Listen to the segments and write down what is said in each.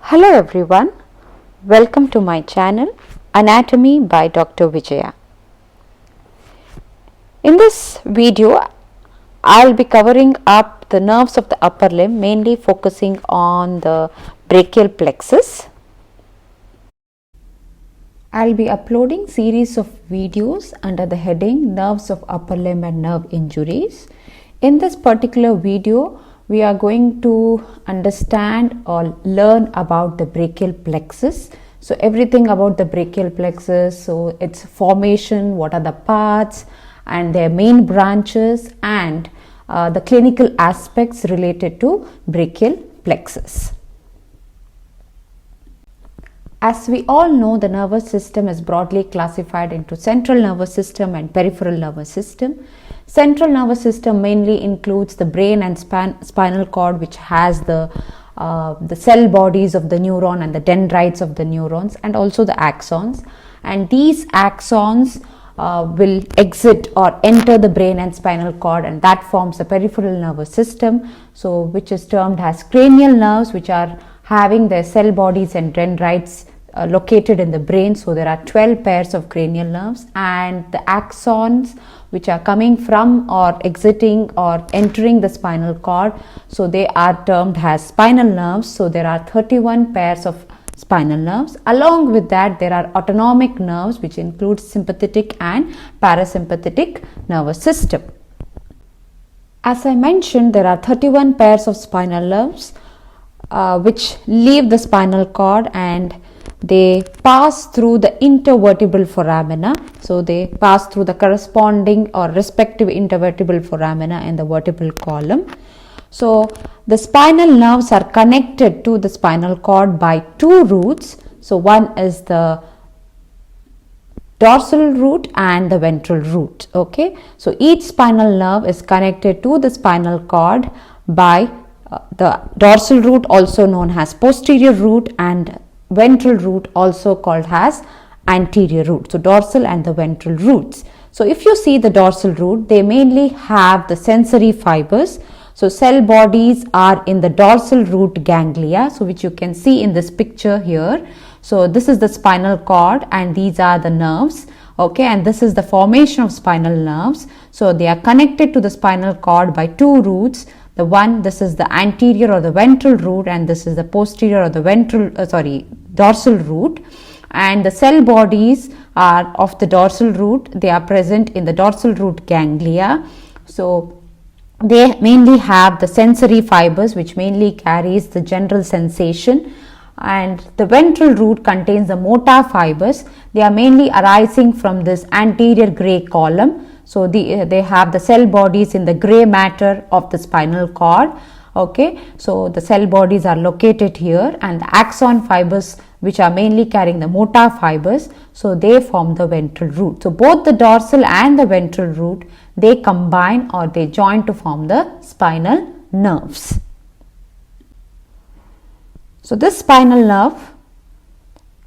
Hello everyone, welcome to my channel Anatomy by Dr. Vijaya. In this video, I'll be covering up the nerves of the upper limb, mainly focusing on the brachial plexus. I'll be uploading series of videos under the heading Nerves of Upper Limb and Nerve Injuries. In this particular video, we are going to understand or learn about the brachial plexus. So everything about the brachial plexus, so its formation, what are the parts and their main branches, and the clinical aspects related to brachial plexus. As we all know, the nervous system is broadly classified into central nervous system and peripheral nervous system. Central nervous system mainly includes the brain and spinal cord, which has the cell bodies of the neuron and the dendrites of the neurons, and also the axons. And these axons will exit or enter the brain and spinal cord, and that forms the peripheral nervous system, so which is termed as cranial nerves, which are having their cell bodies and dendrites located in the brain. So there are 12 pairs of cranial nerves, and the axons which are coming from or exiting or entering the spinal cord, so they are termed as spinal nerves. So there are 31 pairs of spinal nerves. Along with that, there are autonomic nerves, which includes sympathetic and parasympathetic nervous system. As I mentioned, there are 31 pairs of spinal nerves which leave the spinal cord and they pass through the intervertebral foramina. So they pass through the corresponding or respective intervertebral foramina in the vertebral column. So the spinal nerves are connected to the spinal cord by two roots. So one is the dorsal root and the ventral root. Okay, so each spinal nerve is connected to the spinal cord by the dorsal root, also known as posterior root, and ventral root, also called as anterior root. So dorsal and the ventral roots. So if you see the dorsal root, they mainly have the sensory fibers. So cell bodies are in the dorsal root ganglia, so which you can see in this picture here. So this is the spinal cord and these are the nerves. Okay, and this is the formation of spinal nerves. So they are connected to the spinal cord by two roots. This is the anterior or the ventral root, and this is the posterior or the dorsal root. And the cell bodies are of the dorsal root. They are present in the dorsal root ganglia. So they mainly have the sensory fibers, which mainly carries the general sensation. And the ventral root contains the motor fibers. They are mainly arising from this anterior gray column. So they have the cell bodies in the gray matter of the spinal cord. Okay, so the cell bodies are located here, and the axon fibers, which are mainly carrying the motor fibers, so they form the ventral root. So both the dorsal and the ventral root, they combine or they join to form the spinal nerves. So this spinal nerve,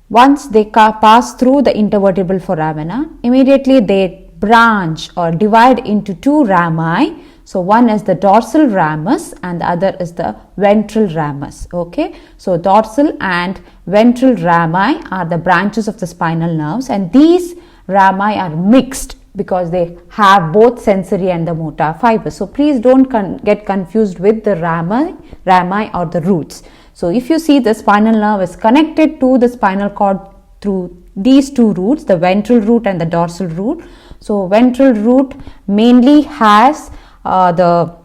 once they pass through the intervertebral foramina, immediately they branch or divide into two rami. So one is the dorsal ramus and the other is the ventral ramus. Okay, so dorsal and ventral rami are the branches of the spinal nerves, and these rami are mixed because they have both sensory and the motor fibers. So please don't get confused with the rami or the roots. So if you see, the spinal nerve is connected to the spinal cord through these two roots, the ventral root and the dorsal root. So ventral root mainly has the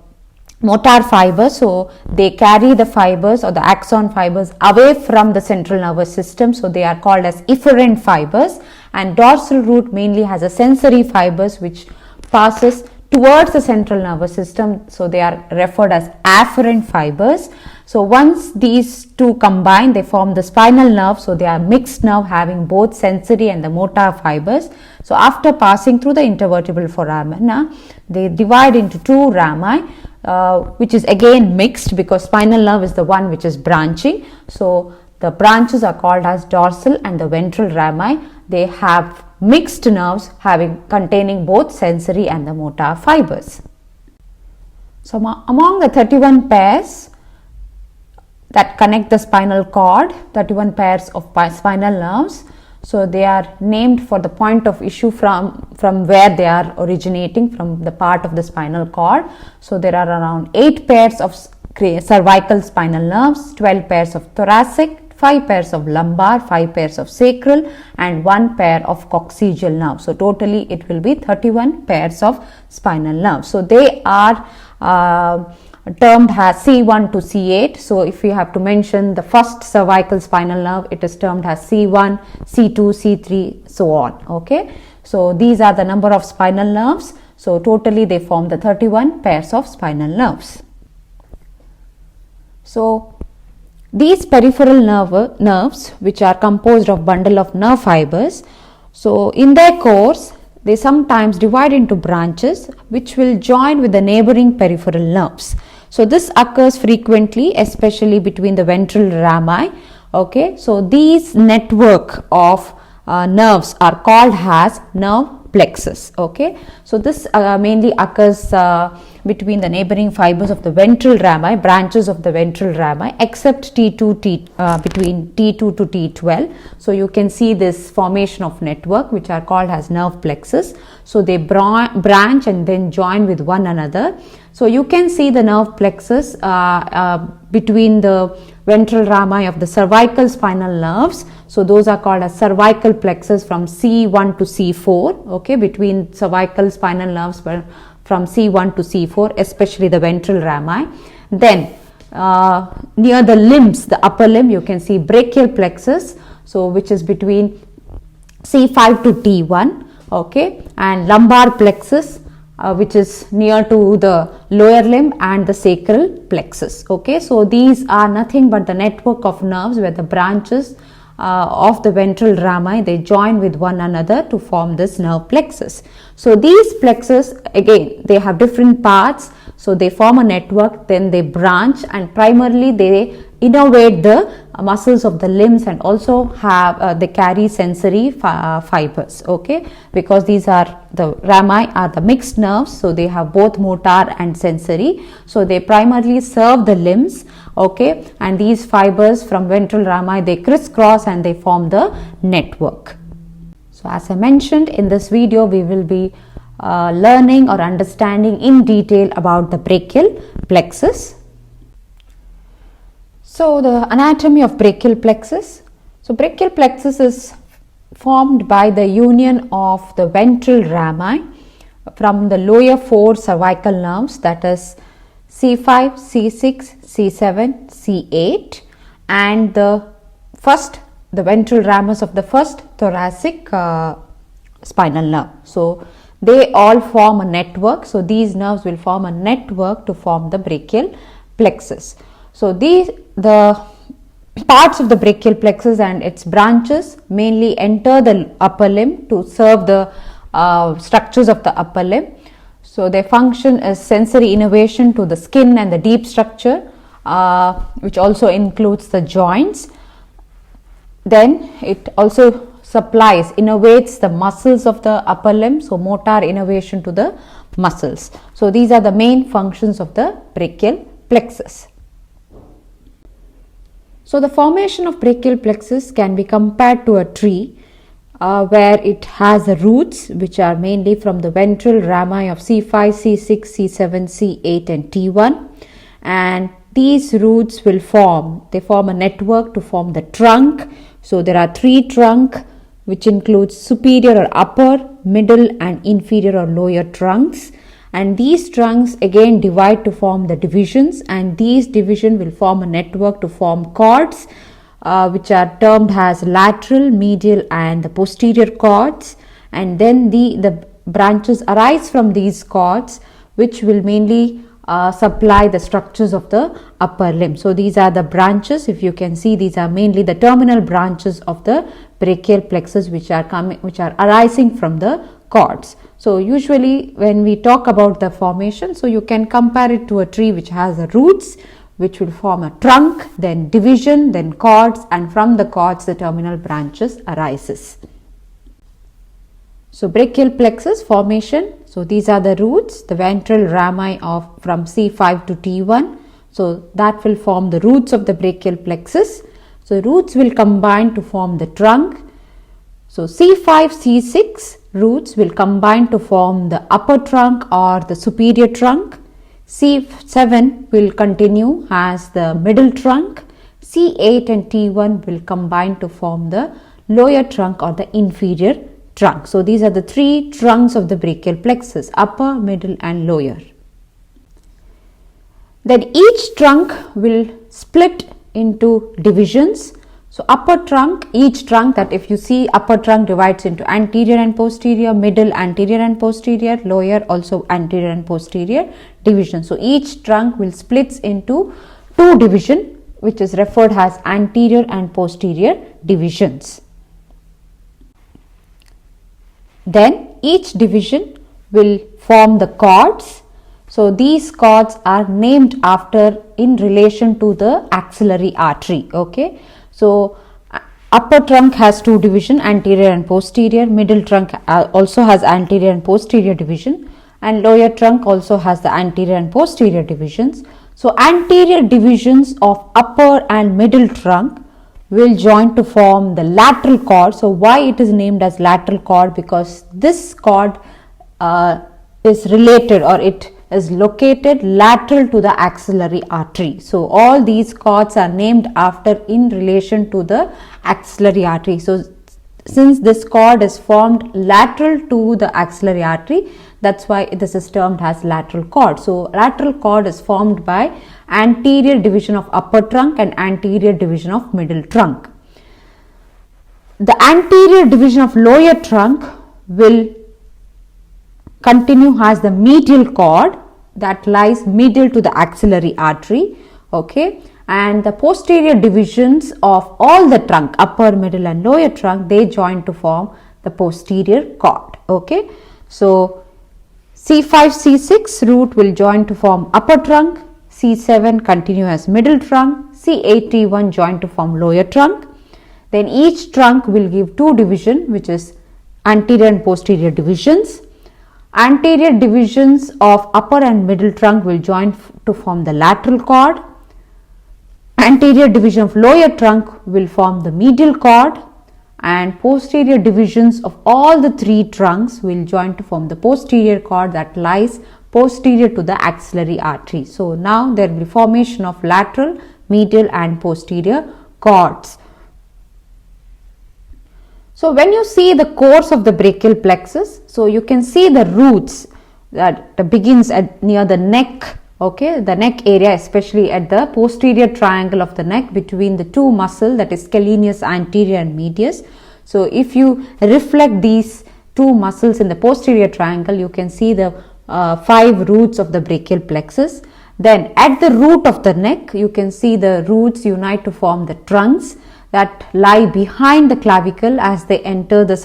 motor fibers, so they carry the fibers or the axon fibers away from the central nervous system, so they are called as efferent fibers. And dorsal root mainly has a sensory fibers which passes towards the central nervous system, so they are referred as afferent fibers. So once these two combine, they form the spinal nerve. So they are mixed nerve having both sensory and the motor fibers. So after passing through the intervertebral foramina, they divide into two rami, which is again mixed because spinal nerve is the one which is branching. So the branches are called as dorsal and the ventral rami. They have mixed nerves containing both sensory and the motor fibers. So among the 31 pairs, that connect the spinal cord, 31 pairs of spinal nerves. So they are named for the point of issue from where they are originating, from the part of the spinal cord. So there are around 8 pairs of cervical spinal nerves, 12 pairs of thoracic, 5 pairs of lumbar, 5 pairs of sacral, and 1 pair of coccygeal nerve. So totally it will be 31 pairs of spinal nerves. So they are termed as C1 to C8. So if we have to mention the first cervical spinal nerve, it is termed as C1, C2, C3, so on. Okay. So these are the number of spinal nerves. So totally they form the 31 pairs of spinal nerves. So these peripheral nerves, which are composed of bundle of nerve fibers, so in their course they sometimes divide into branches which will join with the neighboring peripheral nerves. So this occurs frequently, especially between the ventral rami. Okay, so these network of nerves are called as nerve plexus. Okay, so this mainly occurs between the neighboring fibers of the ventral rami, branches of the ventral rami, except between T2 to T12. So you can see this formation of network which are called as nerve plexus. So they branch and then join with one another. So you can see the nerve plexus between the ventral rami of the cervical spinal nerves. So those are called as cervical plexus from C1 to C4. Okay, between cervical spinal nerves from C1 to C4, especially the ventral rami. Then near the limbs, the upper limb, you can see brachial plexus, so which is between C5 to T1. Okay, and lumbar plexus, which is near to the lower limb, and the sacral plexus. Okay, so these are nothing but the network of nerves where the branches of the ventral rami, they join with one another to form this nerve plexus. So these plexus, again, they have different parts. So they form a network, then they branch, and primarily they innervate the muscles of the limbs, and also have they carry sensory fibers. Okay, because these are the rami are the mixed nerves, so they have both motor and sensory. So they primarily serve the limbs. Okay, and these fibers from ventral rami, they crisscross and they form the network. So as I mentioned, in this video we will be learning or understanding in detail about the brachial plexus. So the anatomy of brachial plexus. So brachial plexus is formed by the union of the ventral rami from the lower 4 cervical nerves, that is C5, C6, C7, C8, and the ventral ramus of the first thoracic spinal nerve. So they all form a network. So these nerves will form a network to form the brachial plexus. So the parts of the brachial plexus and its branches mainly enter the upper limb to serve the structures of the upper limb. So their function is sensory innervation to the skin and the deep structure, which also includes the joints. Then it also innervates the muscles of the upper limb, so motor innervation to the muscles. So these are the main functions of the brachial plexus. So the formation of brachial plexus can be compared to a tree where it has the roots, which are mainly from the ventral rami of C5, C6, C7, C8 and T1, and these roots will form a network to form the trunk. So there are 3 trunks, which includes superior or upper, middle and inferior or lower trunks, and these trunks again divide to form the divisions, and these divisions will form a network to form cords, which are termed as lateral, medial and the posterior cords, and then the branches arise from these cords, which will mainly supply the structures of the upper limb. So these are the branches. If you can see, these are mainly the terminal branches of the brachial plexus which are arising from the cords. So usually when we talk about the formation, so you can compare it to a tree which has the roots, which will form a trunk, then division, then cords, and from the cords the terminal branches arises. So brachial plexus formation. So these are the roots, the ventral rami from C5 to T1. So that will form the roots of the brachial plexus. So roots will combine to form the trunk. So C5, C6 roots will combine to form the upper trunk or the superior trunk. C7 will continue as the middle trunk. C8 and T1 will combine to form the lower trunk or the inferior trunk. So these are the three trunks of the brachial plexus: upper, middle and lower. Then each trunk will split into divisions. So upper trunk, each trunk, that if you see, upper trunk divides into anterior and posterior, middle anterior and posterior, lower also anterior and posterior division. So each trunk will split into two divisions, which is referred as anterior and posterior divisions. Then each division will form the cords. So these cords are named after in relation to the axillary artery. Okay. So upper trunk has two divisions, anterior and posterior. Middle trunk also has anterior and posterior division, and lower trunk also has the anterior and posterior divisions. So anterior divisions of upper and middle trunk will join to form the lateral cord. So why it is named as lateral cord? Because this cord is related, or it is located lateral to the axillary artery. So all these cords are named after in relation to the axillary artery. So since this cord is formed lateral to the axillary artery, that's why this is termed as lateral cord. So lateral cord is formed by anterior division of upper trunk and anterior division of middle trunk. The anterior division of lower trunk will continue as the medial cord that lies medial to the axillary artery. Okay, and the posterior divisions of all the trunk, upper, middle and lower trunk, they join to form the posterior cord. Okay, so C5, C6 root will join to form upper trunk, C7 continue as middle trunk, C8, T1 join to form lower trunk. Then each trunk will give two divisions, which is anterior and posterior divisions. Anterior divisions of upper and middle trunk will join to form the lateral cord. Anterior division of lower trunk will form the medial cord, and posterior divisions of all the three trunks will join to form the posterior cord that lies posterior to the axillary artery. So now there will be formation of lateral, medial and posterior cords. So when you see the course of the brachial plexus, so you can see the roots that begins at near the neck. Okay, the neck area, especially at the posterior triangle of the neck between the two muscles, that is scalenus anterior and medius. So if you reflect these two muscles in the posterior triangle, you can see the 5 roots of the brachial plexus. Then at the root of the neck, you can see the roots unite to form the trunks that lie behind the clavicle as they enter the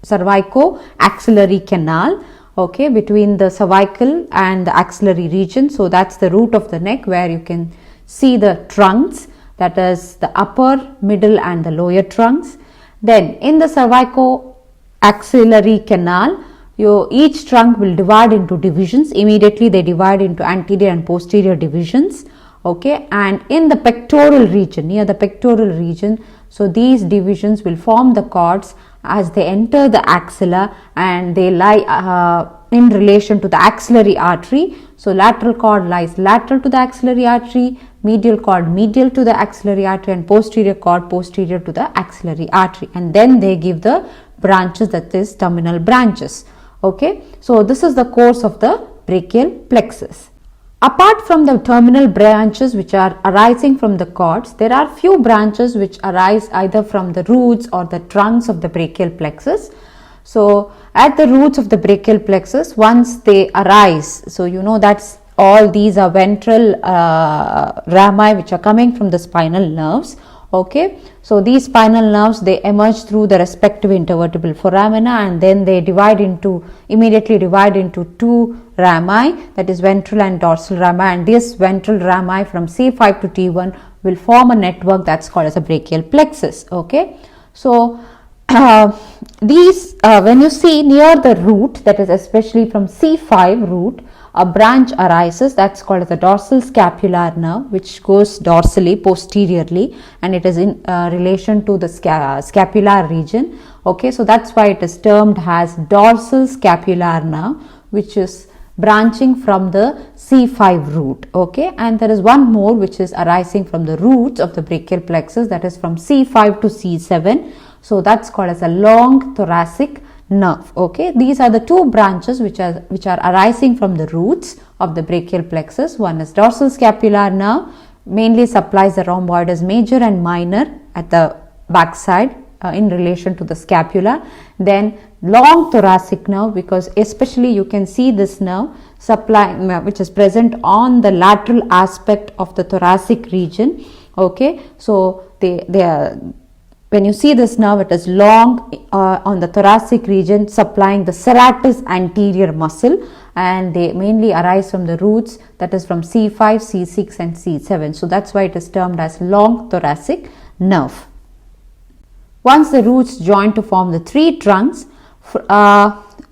cervico-axillary canal. Okay, between the cervical and the axillary region. So that's the root of the neck where you can see the trunks, that is the upper, middle and the lower trunks. Then in the cervico-axillary canal, each trunk will divide into divisions. Immediately they divide into anterior and posterior divisions. Okay, and in the pectoral region, near the pectoral region, so these divisions will form the cords as they enter the axilla, and they lie in relation to the axillary artery. So lateral cord lies lateral to the axillary artery, medial cord medial to the axillary artery, and posterior cord posterior to the axillary artery, and then they give the branches, that is terminal branches. Okay, so this is the course of the brachial plexus. Apart from the terminal branches which are arising from the cords, there are few branches which arise either from the roots or the trunks of the brachial plexus. So at the roots of the brachial plexus, once they arise, so you know that's all these are ventral rami which are coming from the spinal nerves. Okay, so these spinal nerves, they emerge through the respective intervertebral foramina, and then they immediately divide into two rami, that is ventral and dorsal rami, and this ventral rami from C5 to T1 will form a network that's called as a brachial plexus. Okay, so these when you see near the root, that is especially from C5 root, a branch arises that's called as the dorsal scapular nerve, which goes dorsally, posteriorly, and it is in relation to the scapular region. Okay, so that's why it is termed as dorsal scapular nerve, which is branching from the C5 root. Okay, and there is one more which is arising from the roots of the brachial plexus, that is from C5 to C7. So that's called as a long thoracic nerve. Okay, these are the two branches which are arising from the roots of the brachial plexus. One is dorsal scapular nerve, mainly supplies the rhomboids major and minor at the backside in relation to the scapula. Then long thoracic nerve, because especially you can see this nerve supplying which is present on the lateral aspect of the thoracic region. Okay, so they are, when you see this nerve, it is long on the thoracic region, supplying the serratus anterior muscle, and they mainly arise from the roots, that is from C5, C6 and C7. So that's why it is termed as long thoracic nerve. Once the roots join to form the three trunks,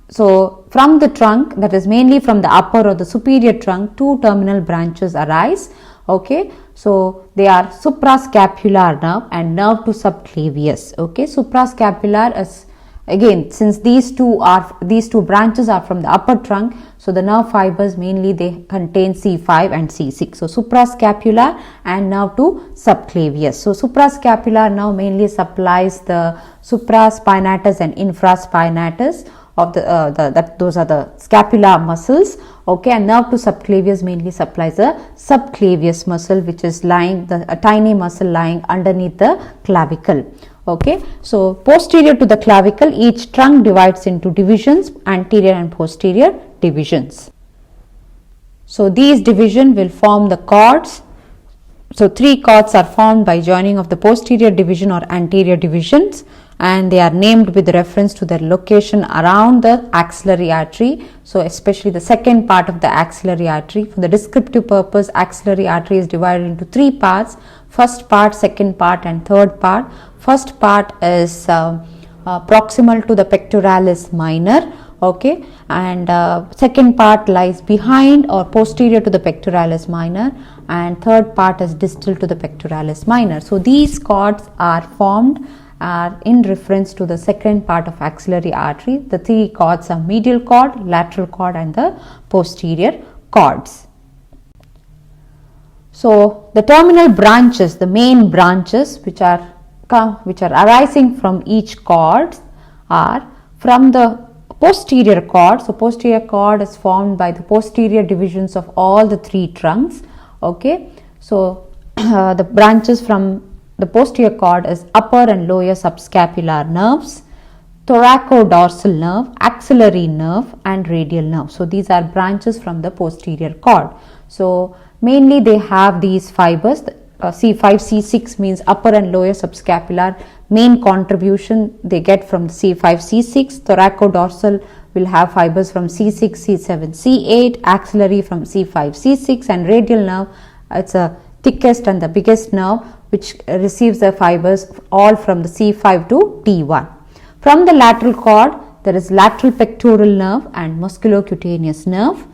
so from the trunk, that is mainly from the upper or the superior trunk, two terminal branches arise. Okay, so they are suprascapular nerve and nerve to subclavius. Okay, suprascapular is, again, since these two branches are from the upper trunk, so the nerve fibers mainly they contain C5 and C6. So suprascapular and nerve to subclavius. So suprascapular nerve mainly supplies the supraspinatus and infraspinatus of those are the scapular muscles. Okay, and nerve to subclavius mainly supplies the subclavius muscle, which is lying, a tiny muscle lying underneath the clavicle. Okay, so posterior to the clavicle, each trunk divides into divisions, anterior and posterior divisions. So these divisions will form the cords. So three cords are formed by joining of the posterior division or anterior divisions, and they are named with reference to their location around the axillary artery. So especially the second part of the axillary artery. For the descriptive purpose, axillary artery is divided into three parts: first part, second part and third part. First part is proximal to the pectoralis minor. Okay, and second part lies behind or posterior to the pectoralis minor, and third part is distal to the pectoralis minor. So these cords are formed in reference to the second part of axillary artery. The three cords are medial cord, lateral cord and the posterior cords. So the terminal branches, the main branches which are arising from each cord are from the posterior cord. So posterior cord is formed by the posterior divisions of all the three trunks. Okay, so the branches from the posterior cord is upper and lower subscapular nerves, thoracodorsal nerve, axillary nerve and radial nerve. So these are branches from the posterior cord. So mainly they have these fibers. C5, C6 means upper and lower subscapular. Main contribution they get from the C5, C6. Thoracodorsal will have fibers from C6, C7, C8. Axillary from C5, C6, and radial nerve, it's a thickest and the biggest nerve which receives the fibers all from the C5 to T1. From the lateral cord, there is lateral pectoral nerve and musculocutaneous nerve.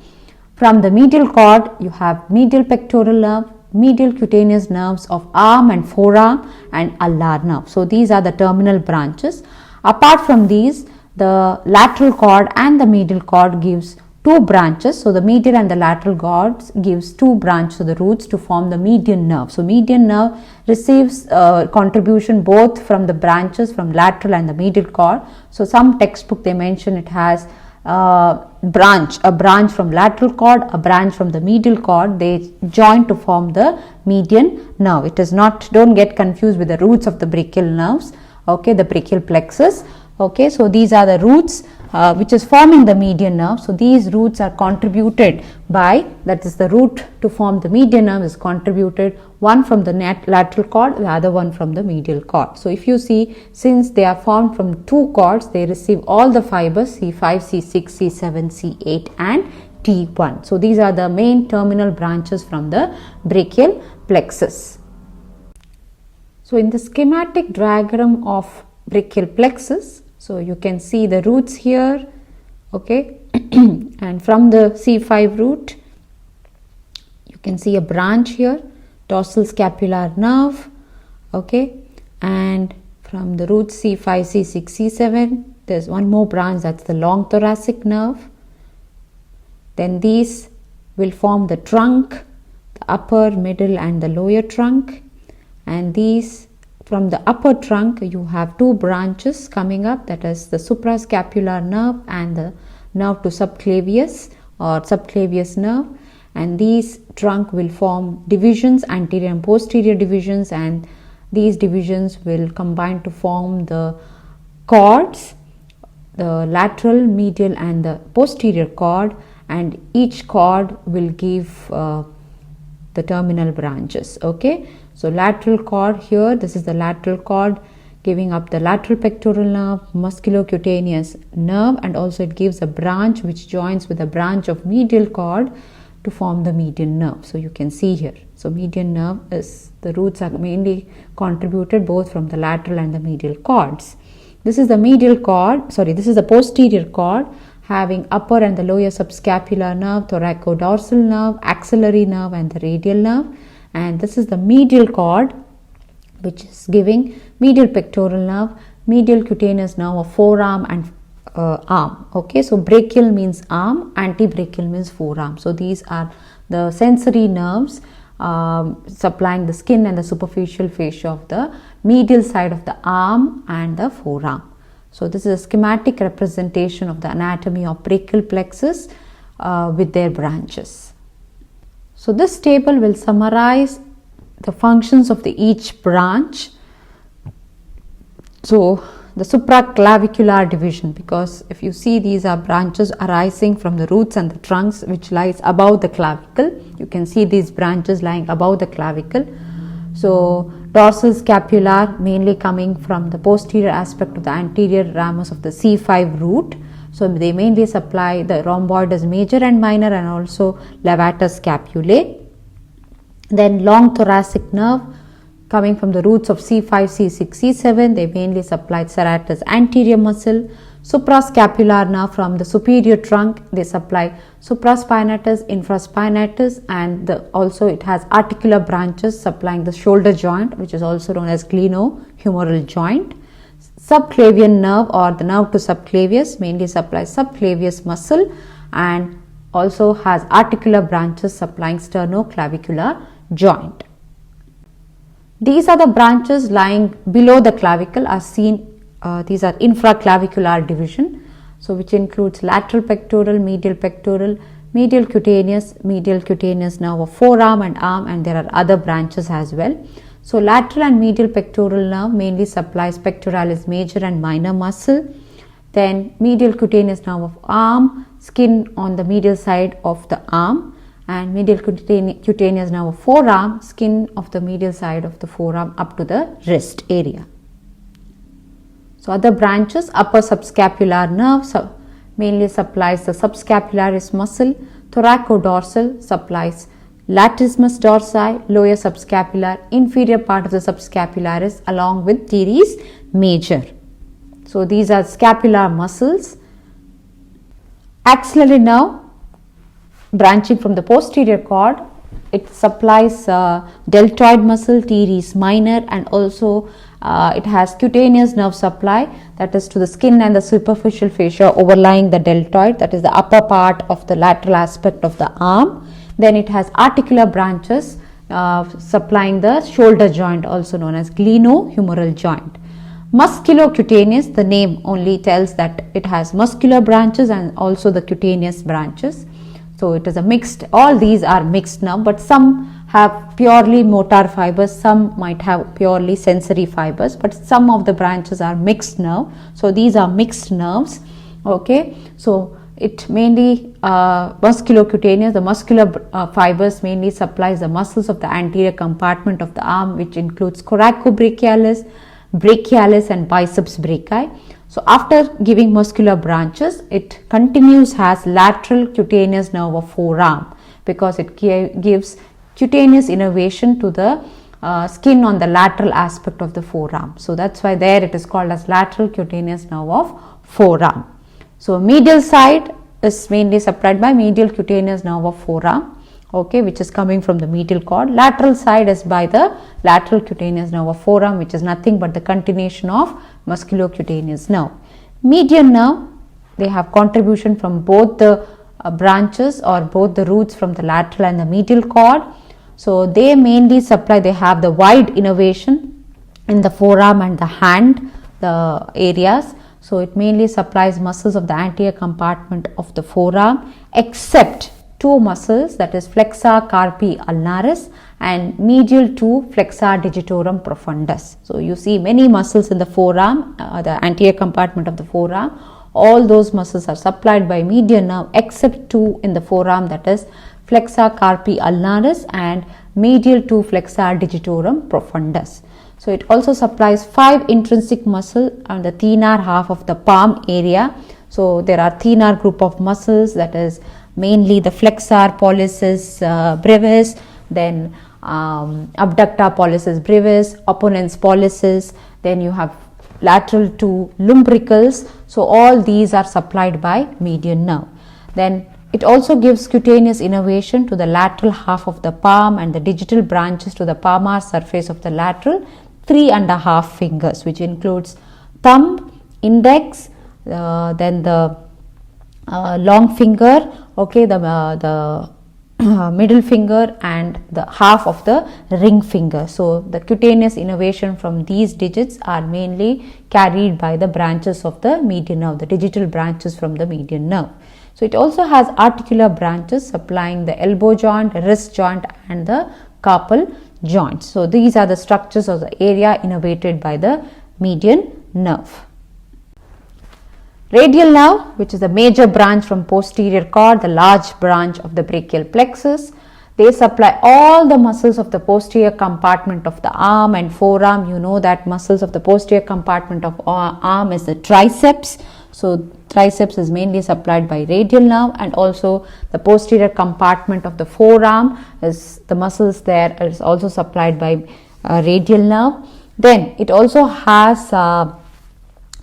From the medial cord, you have medial pectoral nerve, medial cutaneous nerves of arm and forearm, and ulnar nerve. So these are the terminal branches. Apart from these, the lateral cord and the medial cord gives two branches. So the medial and the lateral cords gives two branches of the roots to form the median nerve. So median nerve receives contribution both from the branches from lateral and the medial cord. So some textbook they mention it has a branch from lateral cord, a branch from the medial cord. They join to form the median nerve. It is not, don't get confused with the roots of the brachial nerves. Okay, the brachial plexus. Okay, so these are the roots which is forming the median nerve. So these roots are contributed by, that is the root to form the median nerve is contributed, one from the lateral cord, the other one from the medial cord. So if you see, since they are formed from two cords, they receive all the fibers C5, C6, C7, C8 and T1. So these are the main terminal branches from the brachial plexus. So in the schematic diagram of brachial plexus, so you can see the roots here. Okay, And from the C5 root, you can see a branch here, dorsal scapular nerve, okay, and from the root C5, C6, C7, there's one more branch, that's the long thoracic nerve. Then these will form the trunk, the upper, middle and the lower trunk, and these from the upper trunk you have two branches coming up, that is the suprascapular nerve and the nerve to subclavius or subclavius nerve, and these trunk will form divisions, anterior and posterior divisions, and these divisions will combine to form the cords, the lateral, medial and the posterior cord, and each cord will give the terminal branches. Okay, so lateral cord here, this is the lateral cord giving up the lateral pectoral nerve, musculocutaneous nerve, and also it gives a branch which joins with a branch of medial cord to form the median nerve. So you can see here, so median nerve is, the roots are mainly contributed both from the lateral and the medial cords. This is the medial cord, sorry, this is the posterior cord having upper and the lower subscapular nerve, thoracodorsal nerve, axillary nerve and the radial nerve, and this is the medial cord which is giving medial pectoral nerve, medial cutaneous nerve of forearm and arm. Okay, so brachial means arm, antebrachial means forearm. So these are the sensory nerves supplying the skin and the superficial fascia of the medial side of the arm and the forearm. So this is a schematic representation of the anatomy of brachial plexus with their branches. So this table will summarize the functions of each branch. So the supraclavicular division, because if you see these are branches arising from the roots and the trunks which lies above the clavicle. You can see these branches lying above the clavicle. So dorsal scapular mainly coming from the posterior aspect of the anterior ramus of the C5 root. So they mainly supply the rhomboids major and minor and also levator scapulae. Then long thoracic nerve coming from the roots of C5, C6, C7, they mainly supply serratus anterior muscle. Suprascapular nerve from the superior trunk, they supply supraspinatus, infraspinatus, and also it has articular branches supplying the shoulder joint, which is also known as glenohumeral joint. Subclavian nerve or the nerve to subclavius mainly supplies subclavius muscle and also has articular branches supplying sternoclavicular joint. These are the branches lying below the clavicle as seen. These are infraclavicular division, so which includes lateral pectoral, medial cutaneous nerve of forearm and arm, and there are other branches as well. So lateral and medial pectoral nerve mainly supplies pectoralis major and minor muscle. Then medial cutaneous nerve of arm, skin on the medial side of the arm, and medial cutaneous nerve of forearm, skin of the medial side of the forearm up to the wrist area. So other branches, upper subscapular nerve mainly supplies the subscapularis muscle, thoracodorsal supplies latissimus dorsi, lower subscapular, inferior part of the subscapularis along with teres major. So these are scapular muscles. Axillary nerve branching from the posterior cord, it supplies deltoid muscle, teres minor, and also it has cutaneous nerve supply, that is to the skin and the superficial fascia overlying the deltoid, that is the upper part of the lateral aspect of the arm. Then it has articular branches supplying the shoulder joint, also known as glenohumeral joint. Musculocutaneous, the name only tells that it has muscular branches and also the cutaneous branches. So it is a mixed, all these are mixed nerve, but some have purely motor fibers, some might have purely sensory fibers, but some of the branches are mixed nerve. So these are mixed nerves. Okay, so it mainly musculocutaneous, the muscular fibers mainly supplies the muscles of the anterior compartment of the arm, which includes coracobrachialis, brachialis and biceps brachii. So after giving muscular branches, it continues as lateral cutaneous nerve of forearm because it gives cutaneous innervation to the skin on the lateral aspect of the forearm. So that's why there it is called as lateral cutaneous nerve of forearm. So medial side is mainly supplied by medial cutaneous nerve of forearm, okay, which is coming from the medial cord. Lateral side is by the lateral cutaneous nerve of forearm, which is nothing but the continuation of musculocutaneous nerve. Median nerve, they have contribution from both the branches or both the roots from the lateral and the medial cord. So they mainly supply, they have the wide innervation in the forearm and the hand, the areas. So it mainly supplies muscles of the anterior compartment of the forearm, except two muscles, that is flexor carpi ulnaris and medial to flexor digitorum profundus. So you see many muscles in the forearm, the anterior compartment of the forearm. All those muscles are supplied by median nerve except two in the forearm, that is flexor carpi ulnaris and medial to flexor digitorum profundus. So it also supplies 5 intrinsic muscle on the thenar half of the palm area. So there are thenar group of muscles, that is mainly the flexor pollicis brevis, then abductor pollicis brevis, opponens pollicis, then you have lateral to lumbricals. So all these are supplied by median nerve. Then it also gives cutaneous innervation to the lateral half of the palm and the digital branches to the palmar surface of the lateral 3.5 fingers, which includes thumb, index, then the long finger, okay, the middle finger and the half of the ring finger. So the cutaneous innervation from these digits are mainly carried by the branches of the median nerve, the digital branches from the median nerve. So it also has articular branches supplying the elbow joint, wrist joint and the carpal joints. So these are the structures of the area innervated by the median nerve. Radial nerve, which is the major branch from posterior cord, the large branch of the brachial plexus. They supply all the muscles of the posterior compartment of the arm and forearm. You know that muscles of the posterior compartment of arm is the triceps. So triceps is mainly supplied by radial nerve, and also the posterior compartment of the forearm is the muscles there is also supplied by radial nerve. Then it also has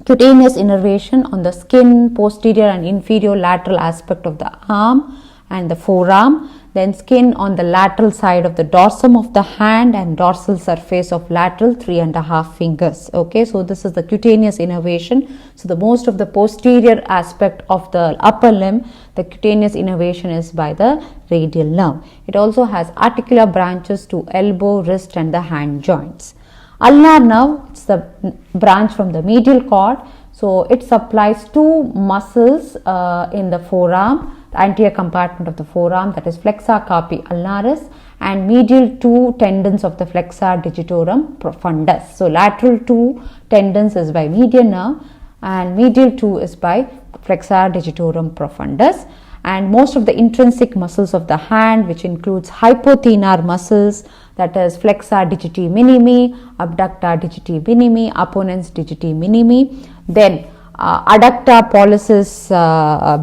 cutaneous innervation on the skin, posterior and inferior lateral aspect of the arm and the forearm, then skin on the lateral side of the dorsum of the hand and dorsal surface of lateral 3.5 fingers. Okay, so this is the cutaneous innervation. So the most of the posterior aspect of the upper limb, the cutaneous innervation is by the radial nerve. It also has articular branches to elbow, wrist and the hand joints. Ulnar nerve, it's the branch from the medial cord. So it supplies two muscles in the forearm, the anterior compartment of the forearm, that is flexor carpi ulnaris, and medial two tendons of the flexor digitorum profundus. So lateral two tendons is by median nerve and medial two is by flexor digitorum profundus. And most of the intrinsic muscles of the hand, which includes hypothenar muscles, that is flexor digiti minimi, abductor digiti minimi, opponens digiti minimi. Then adductor pollicis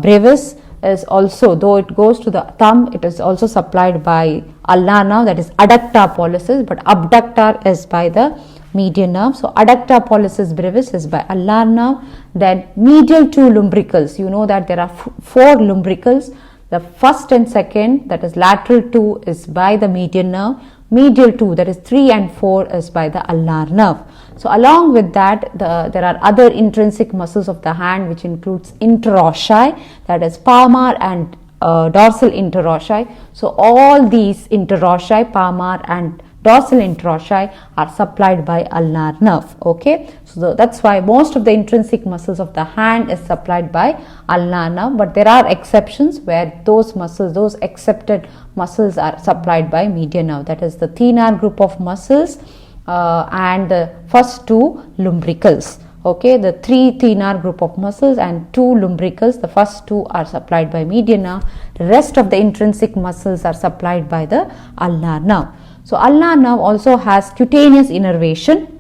brevis is also, though it goes to the thumb, it is also supplied by ulnar nerve, that is adductor pollicis, but abductor is by the median nerve. So adductor pollicis brevis is by ulnar nerve. Then medial two lumbricals, you know that there are 4 lumbricals. The first and second, that is lateral 2, is by the median nerve. Medial 2, that is 3 and 4, is by the ulnar nerve. So along with that, there are other intrinsic muscles of the hand, which includes interossei, that is palmar and dorsal interossei. So all these interossei, palmar and dorsal interossei are supplied by ulnar nerve. Okay, so that's why most of the intrinsic muscles of the hand is supplied by ulnar nerve, but there are exceptions where those muscles, those accepted muscles are supplied by median nerve, that is the thenar group of muscles and the first 2 lumbricals. Okay, the 3 thenar group of muscles and 2 lumbricals, the first 2 are supplied by median nerve, the rest of the intrinsic muscles are supplied by the ulnar nerve. So ulnar nerve also has cutaneous innervation,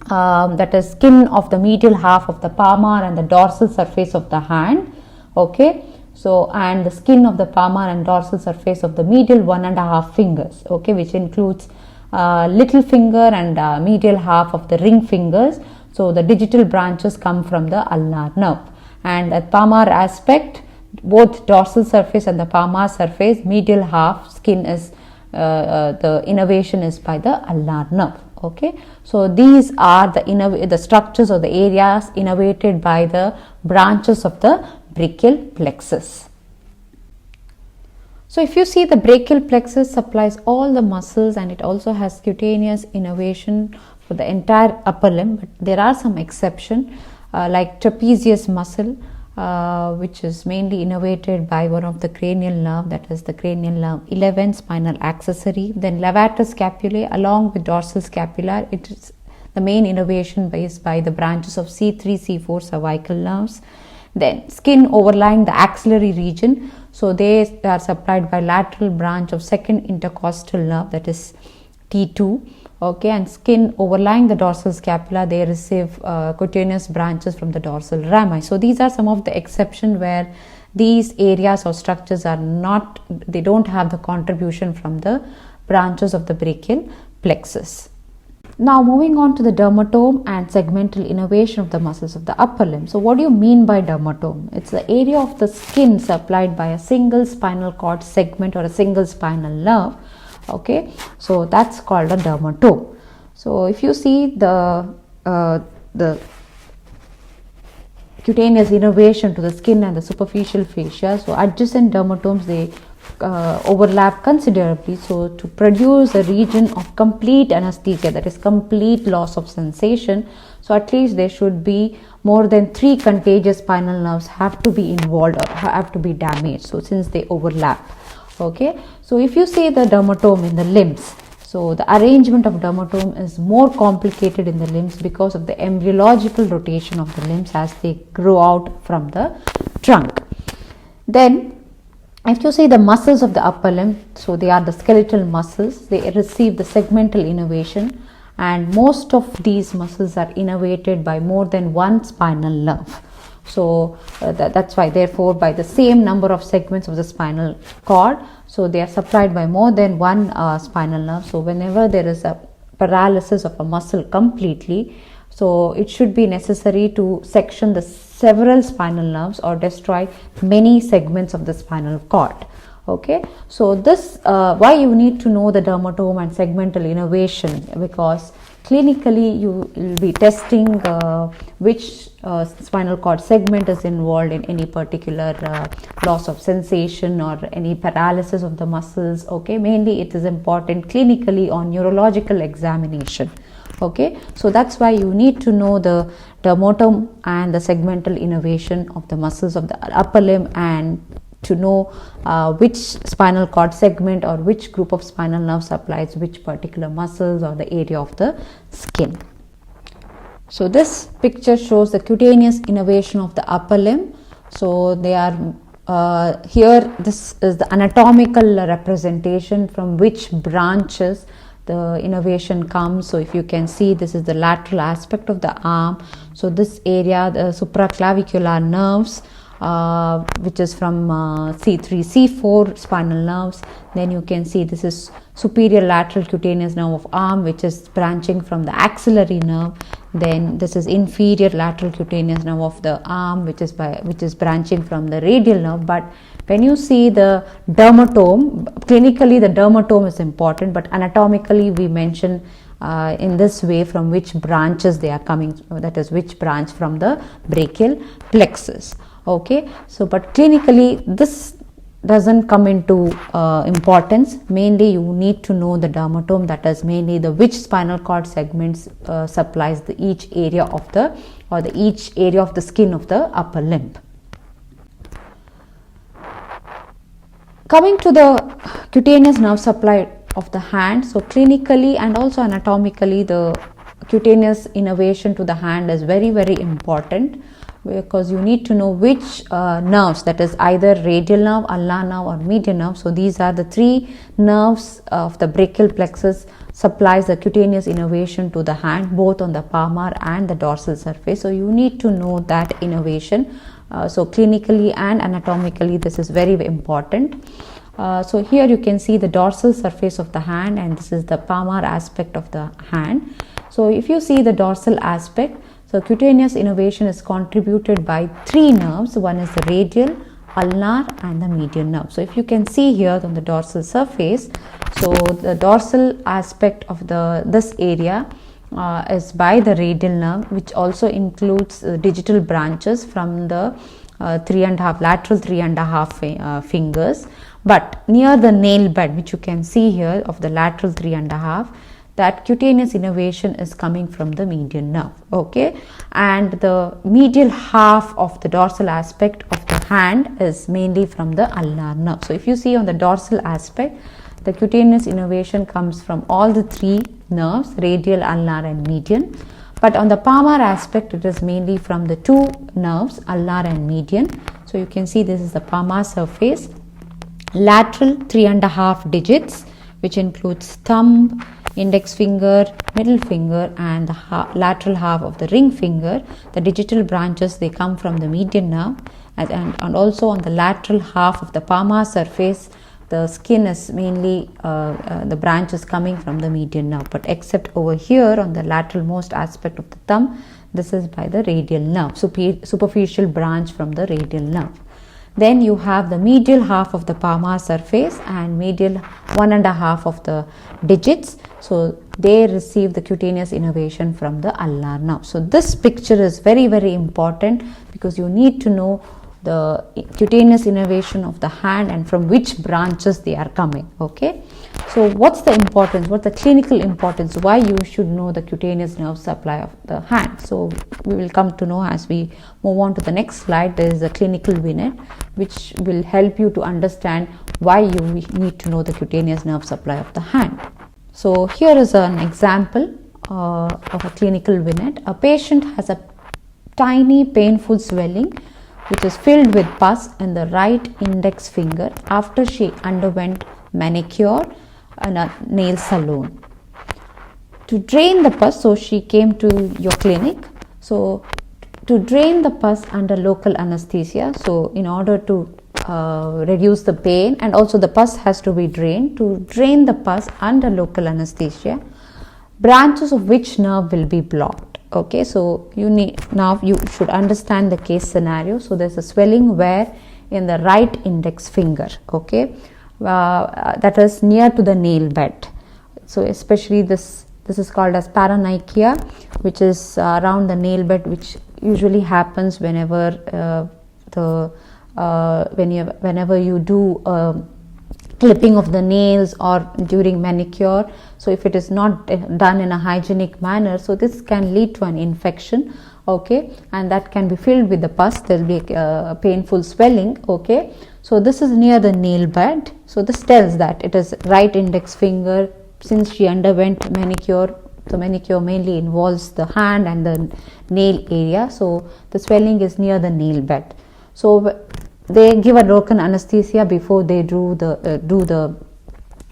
that is skin of the medial half of the palmar and the dorsal surface of the hand. Okay, so and the skin of the palmar and dorsal surface of the medial 1.5 fingers. Okay, which includes little finger and medial half of the ring fingers. So the digital branches come from the ulnar nerve, and at palmar aspect both dorsal surface and the palmar surface, medial half skin is the innervation is by the ulnar nerve. Okay, so these are the structures or the areas innervated by the branches of the brachial plexus. So if you see, the brachial plexus supplies all the muscles, and it also has cutaneous innervation for the entire upper limb, but there are some exceptions like trapezius muscle, which is mainly innervated by one of the cranial nerve, that is the cranial nerve 11 spinal accessory. Then levator scapulae along with dorsal scapula, it is the main innervation is by the branches of C3, C4 cervical nerves. Then skin overlying the axillary region, so they are supplied by lateral branch of second intercostal nerve, that is T2. Okay, and skin overlying the dorsal scapula, they receive cutaneous branches from the dorsal rami. So these are some of the exceptions where these areas or structures are not, they don't have the contribution from the branches of the brachial plexus. Now moving on to the dermatome and segmental innervation of the muscles of the upper limb. So what do you mean by dermatome? It's the area of the skin supplied by a single spinal cord segment or a single spinal nerve. Okay, so that's called a dermatome. So if you see the cutaneous innervation to the skin and the superficial fascia, so adjacent dermatomes, they overlap considerably, so to produce a region of complete anesthesia, that is complete loss of sensation, so at least there should be more than 3 contagious spinal nerves have to be involved or have to be damaged, so since they overlap. Okay, so if you see the dermatome in the limbs, so the arrangement of dermatome is more complicated in the limbs because of the embryological rotation of the limbs as they grow out from the trunk. Then if you see the muscles of the upper limb, so they are the skeletal muscles, they receive the segmental innervation, and most of these muscles are innervated by more than one spinal nerve. So that's why, therefore, by the same number of segments of the spinal cord, so they are supplied by more than one spinal nerve. So whenever there is a paralysis of a muscle completely, so it should be necessary to section the several spinal nerves or destroy many segments of the spinal cord. Okay, so this why you need to know the dermatome and segmental innervation, because clinically you will be testing which spinal cord segment is involved in any particular loss of sensation or any paralysis of the muscles. Okay, mainly it is important clinically on neurological examination. Okay, so that's why you need to know the dermatome and the segmental innervation of the muscles of the upper limb, and to know which spinal cord segment or which group of spinal nerve supplies which particular muscles or the area of the skin. So this picture shows the cutaneous innervation of the upper limb. So they are here, this is the anatomical representation from which branches the innervation comes. So if you can see, this is the lateral aspect of the arm. So this area, the supraclavicular nerves, which is from C3, C4 spinal nerves. Then you can see this is superior lateral cutaneous nerve of arm, which is branching from the axillary nerve. Then this is inferior lateral cutaneous nerve of the arm, which is branching from the radial nerve. But when you see the dermatome, clinically the dermatome is important, but anatomically we mention in this way from which branches they are coming, that is which branch from the brachial plexus. Okay, so but clinically this doesn't come into importance. Mainly you need to know the dermatome, that is mainly the which spinal cord segments supplies the each area of the skin of the upper limb. Coming to the cutaneous nerve supply of the hand, so clinically and also anatomically the cutaneous innervation to the hand is very, very important, because you need to know which nerves, that is either radial nerve, ulnar nerve or median nerve. So these are the 3 nerves of the brachial plexus supplies the cutaneous innervation to the hand, both on the palmar and the dorsal surface. So you need to know that innervation. So clinically and anatomically this is very, very important. So here you can see the dorsal surface of the hand, and this is the palmar aspect of the hand. So if you see the dorsal aspect, so cutaneous innervation is contributed by 3 nerves. One is the radial, ulnar and the median nerve. So if you can see here on the dorsal surface, so the dorsal aspect of this area is by the radial nerve, which also includes digital branches from the 3.5 lateral 3.5 fingers. But near the nail bed, which you can see here of the lateral 3.5, that cutaneous innervation is coming from the median nerve. Okay, and the medial half of the dorsal aspect of the hand is mainly from the ulnar nerve. So if you see on the dorsal aspect, the cutaneous innervation comes from all the three nerves, radial, ulnar and median. But on the palmar aspect, it is mainly from the two nerves, ulnar and median. So you can see this is the palmar surface. Lateral 3.5 digits, which includes thumb, index finger, middle finger and the lateral half of the ring finger. The digital branches, they come from the median nerve, and also on the lateral half of the palmar surface, the skin is mainly the branch is coming from the median nerve, but except over here on the lateral most aspect of the thumb, this is by the radial nerve, superficial branch from the radial nerve. Then you have the medial half of the palmar surface and medial 1.5 of the digits. So they receive the cutaneous innervation from the ulnar nerve. So this picture is very, very important because you need to know the cutaneous innervation of the hand and from which branches they are coming. Okay, so what's the importance, what's the clinical importance, why you should know the cutaneous nerve supply of the hand? So we will come to know as we move on to the next slide. There is a clinical vignette which will help you to understand why you need to know the cutaneous nerve supply of the hand. So here is an example of a clinical vignette. A patient has a tiny painful swelling which is filled with pus in the right index finger after she underwent manicure in a nail salon. To drain the pus, so she came to your clinic. So to drain the pus under local anesthesia, so in order to reduce the pain, and also the pus has to be drained. To drain the pus under local anesthesia, branches of which nerve will be blocked? Okay, so you should understand the case scenario. So there's a swelling where in the right index finger, okay, that is near to the nail bed. So especially this is called as paronychia, which is around the nail bed, which usually happens whenever whenever you do clipping of the nails or during manicure. So if it is not done in a hygienic manner, so this can lead to an infection, okay, and that can be filled with the pus. There will be a painful swelling, okay. So this is near the nail bed. So this tells that it is right index finger. Since she underwent manicure, the manicure mainly involves the hand and the nail area, so the swelling is near the nail bed. So they give a local anesthesia before they do the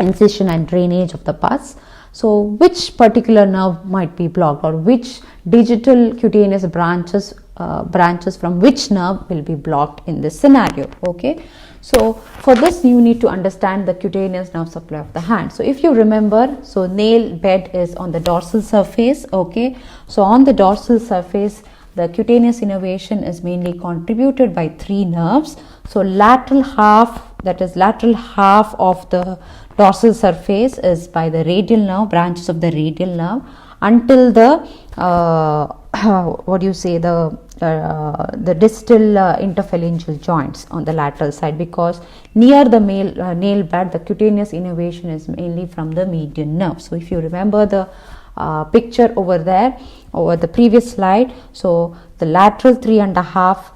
incision and drainage of the pus. So which particular nerve might be blocked, or which digital cutaneous branches from which nerve will be blocked in this scenario? Okay, so for this you need to understand the cutaneous nerve supply of the hand. So if you remember, so nail bed is on the dorsal surface. Okay, so on the dorsal surface, the cutaneous innervation is mainly contributed by three nerves. So lateral half, that is lateral half of the dorsal surface is by the radial nerve, branches of the radial nerve, until the the distal interphalangeal joints on the lateral side, because near the nail bed the cutaneous innervation is mainly from the median nerve. So if you remember the picture over there, over the previous slide, so the lateral 3.5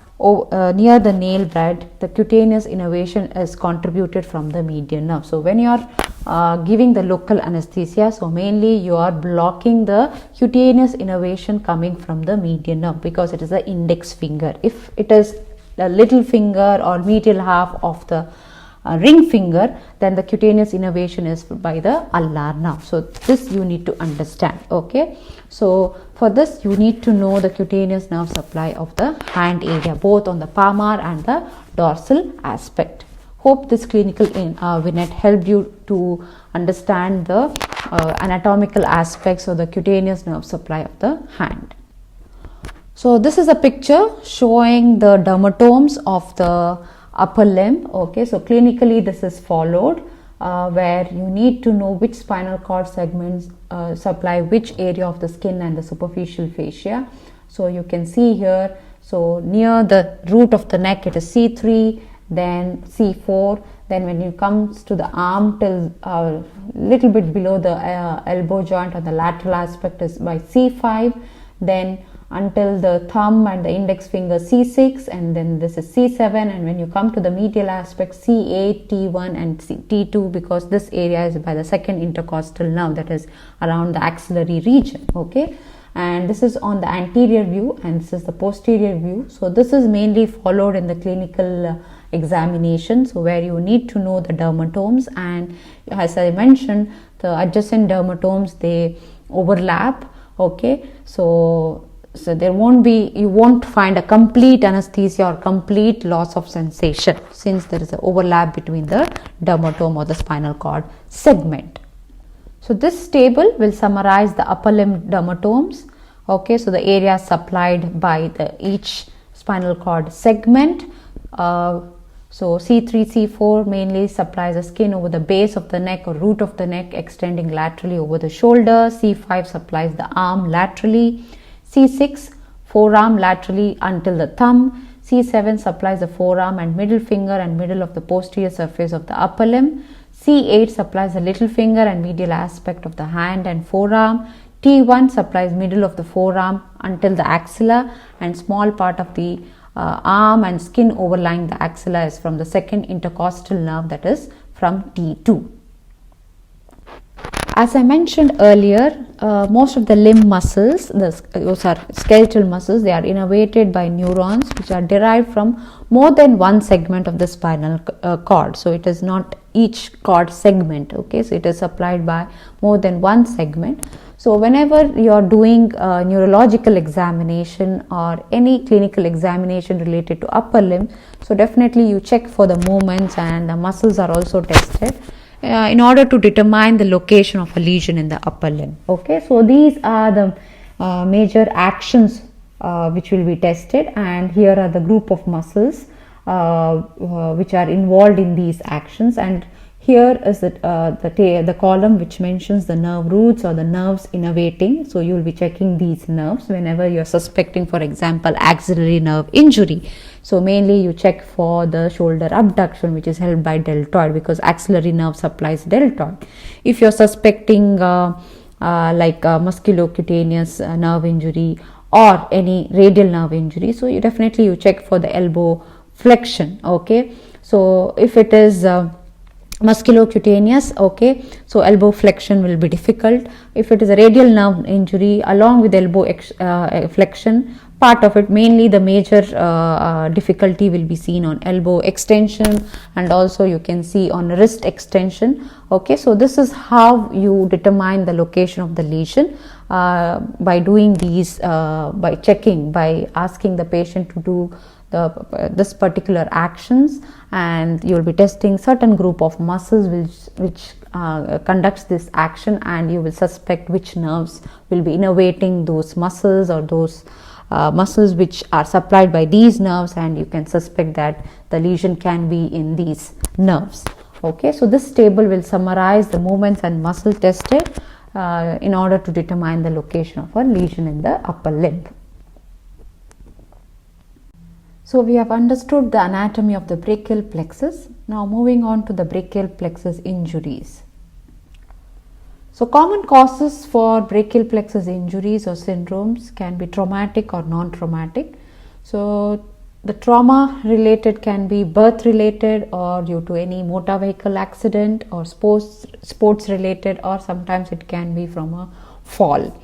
near the nail bed, the cutaneous innervation is contributed from the median nerve. So when you are giving the local anesthesia, so mainly you are blocking the cutaneous innervation coming from the median nerve, because it is the index finger. If it is the little finger or medial half of the ring finger, then the cutaneous innervation is by the ulnar nerve. So this you need to understand. Okay, so for this you need to know the cutaneous nerve supply of the hand area, both on the palmar and the dorsal aspect. Hope this clinical vignette helped you to understand the anatomical aspects of the cutaneous nerve supply of the hand. So this is a picture showing the dermatomes of the upper limb. Okay, so clinically this is followed where you need to know which spinal cord segments supply which area of the skin and the superficial fascia. So you can see here, so near the root of the neck it is C3, then C4, then when you comes to the arm till little bit below the elbow joint on the lateral aspect is by C5, then until the thumb and the index finger C6, and then this is C7, and when you come to the medial aspect C8, T1 and T2, because this area is by the second intercostal nerve that is around the axillary region. Okay, and this is on the anterior view and this is the posterior view. So this is mainly followed in the clinical examination, so where you need to know the dermatomes, and as I mentioned, the adjacent dermatomes, they overlap. Okay, so there won't be, you won't find a complete anesthesia or complete loss of sensation since there is an overlap between the dermatome or the spinal cord segment. So this table will summarize the upper limb dermatomes. Okay, so the area supplied by each spinal cord segment. So C3, C4 mainly supplies the skin over the base of the neck or root of the neck extending laterally over the shoulder. C5 supplies the arm laterally. C6 forearm laterally until the thumb. C7 supplies the forearm and middle finger and middle of the posterior surface of the upper limb. C8 supplies the little finger and medial aspect of the hand and forearm. T1 supplies middle of the forearm until the axilla, and small part of the arm and skin overlying the axilla is from the second intercostal nerve, that is from T2. As I mentioned earlier, most of the limb muscles, those are skeletal muscles, they are innervated by neurons which are derived from more than one segment of the spinal cord. So it is not each cord segment. Okay, so it is supplied by more than one segment. So whenever you are doing a neurological examination or any clinical examination related to upper limb, so definitely you check for the movements, and the muscles are also tested in order to determine the location of a lesion in the upper limb. Okay, so these are the major actions which will be tested, and here are the group of muscles which are involved in these actions, and here is the column which mentions the nerve roots or the nerves innervating. So you will be checking these nerves whenever you are suspecting, for example, axillary nerve injury. So mainly you check for the shoulder abduction, which is held by deltoid, because axillary nerve supplies deltoid. If you are suspecting musculocutaneous nerve injury or any radial nerve injury, so you check for the elbow flexion. Okay, so if it is musculocutaneous, okay, so elbow flexion will be difficult. If it is a radial nerve injury, along with elbow flexion, part of it, mainly the major difficulty will be seen on elbow extension, and also you can see on wrist extension. Okay, so this is how you determine the location of the lesion by doing these, by checking, by asking the patient to do this particular actions, and you will be testing certain group of muscles which conducts this action, and you will suspect which nerves will be innervating those muscles, or those muscles which are supplied by these nerves, and you can suspect that the lesion can be in these nerves. Okay, so this table will summarize the movements and muscle tested in order to determine the location of a lesion in the upper limb. So we have understood the anatomy of the brachial plexus. Now moving on to the brachial plexus injuries. So common causes for brachial plexus injuries or syndromes can be traumatic or non-traumatic. So the trauma related can be birth related, or due to any motor vehicle accident, or sports related, or sometimes it can be from a fall.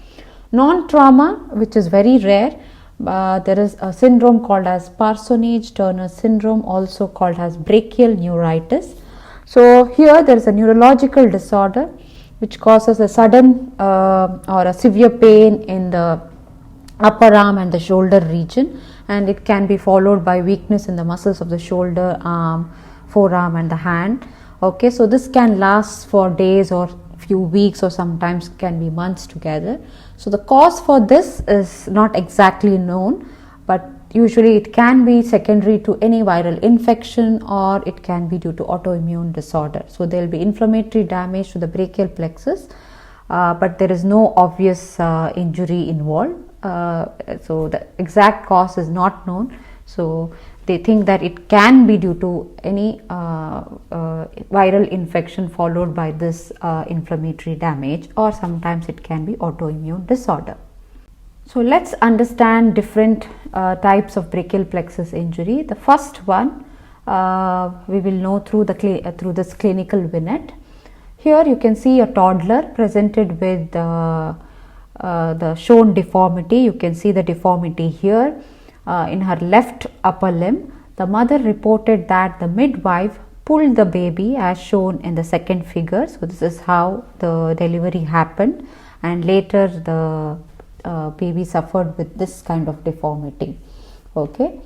Non-trauma, which is very rare, there is a syndrome called as Parsonage-Turner syndrome, also called as brachial neuritis. So here there is a neurological disorder which causes a sudden or a severe pain in the upper arm and the shoulder region, and it can be followed by weakness in the muscles of the shoulder, arm, forearm and the hand. Okay, so this can last for days or few weeks, or sometimes can be months together. So the cause for this is not exactly known, but Usually it can be secondary to any viral infection, or it can be due to autoimmune disorder. So there will be inflammatory damage to the brachial plexus, but there is no obvious injury involved. So the exact cause is not known. So they think that it can be due to any viral infection followed by this inflammatory damage, or sometimes it can be autoimmune disorder. So let's understand different types of brachial plexus injury. The first one we will know through this clinical vignette. Here you can see a toddler presented with the shown deformity. You can see the deformity here in her left upper limb. The mother reported that the midwife pulled the baby as shown in the second figure. So this is how the delivery happened, and later the baby suffered with this kind of deformity. Okay,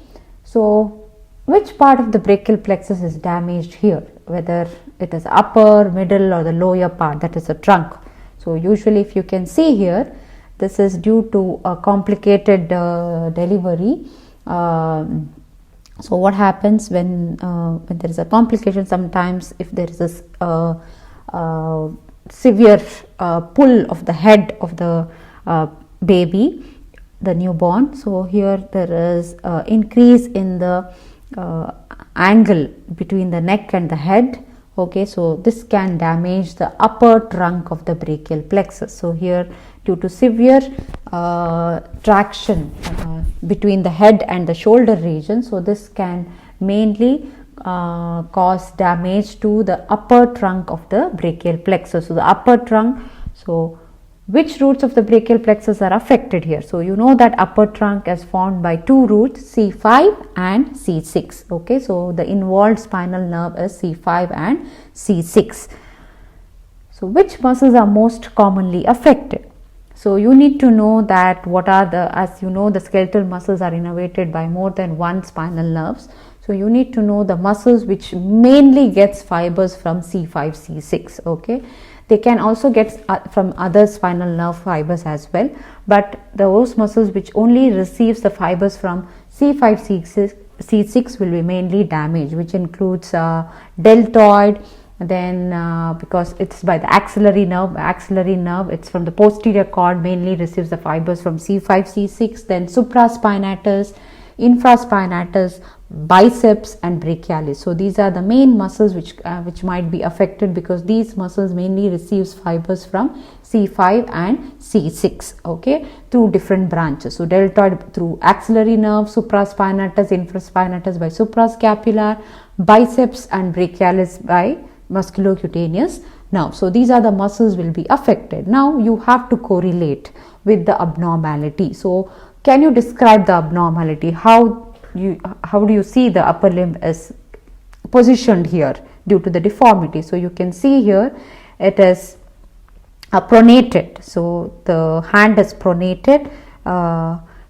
so which part of the brachial plexus is damaged here, whether it is upper, middle, or the lower part, that is the trunk. So usually, if you can see here, this is due to a complicated delivery. So what happens when there is a complication? Sometimes if there is a severe pull of the head of the baby, the newborn, so here there is increase in the angle between the neck and the head. Okay, so this can damage the upper trunk of the brachial plexus. So here, due to severe traction between the head and the shoulder region, so this can mainly cause damage to the upper trunk of the brachial plexus. So the upper trunk, so which roots of the brachial plexus are affected here? So you know that upper trunk is formed by two roots, C5 and C6. Okay, so the involved spinal nerve is C5 and C6. So which muscles are most commonly affected? So you need to know that what are the, as you know, the skeletal muscles are innervated by more than one spinal nerves. So you need to know the muscles which mainly gets fibers from C5, C6. Okay, they can also get from other spinal nerve fibers as well, but those muscles which only receives the fibers from C5, C6 will be mainly damaged, which includes deltoid. Then because it's by the axillary nerve, it's from the posterior cord, mainly receives the fibers from C5, C6. Then supraspinatus, infraspinatus, biceps, and brachialis. So these are the main muscles which might be affected, because these muscles mainly receives fibers from C5 and C6. Okay, through different branches. So deltoid through axillary nerve, supraspinatus, infraspinatus by suprascapular, biceps and brachialis by musculocutaneous nerve. So these are the muscles will be affected. Now you have to correlate with the abnormality. So can you describe the abnormality? How do you see the upper limb is positioned here due to the deformity? So you can see here it is pronated. So the hand is pronated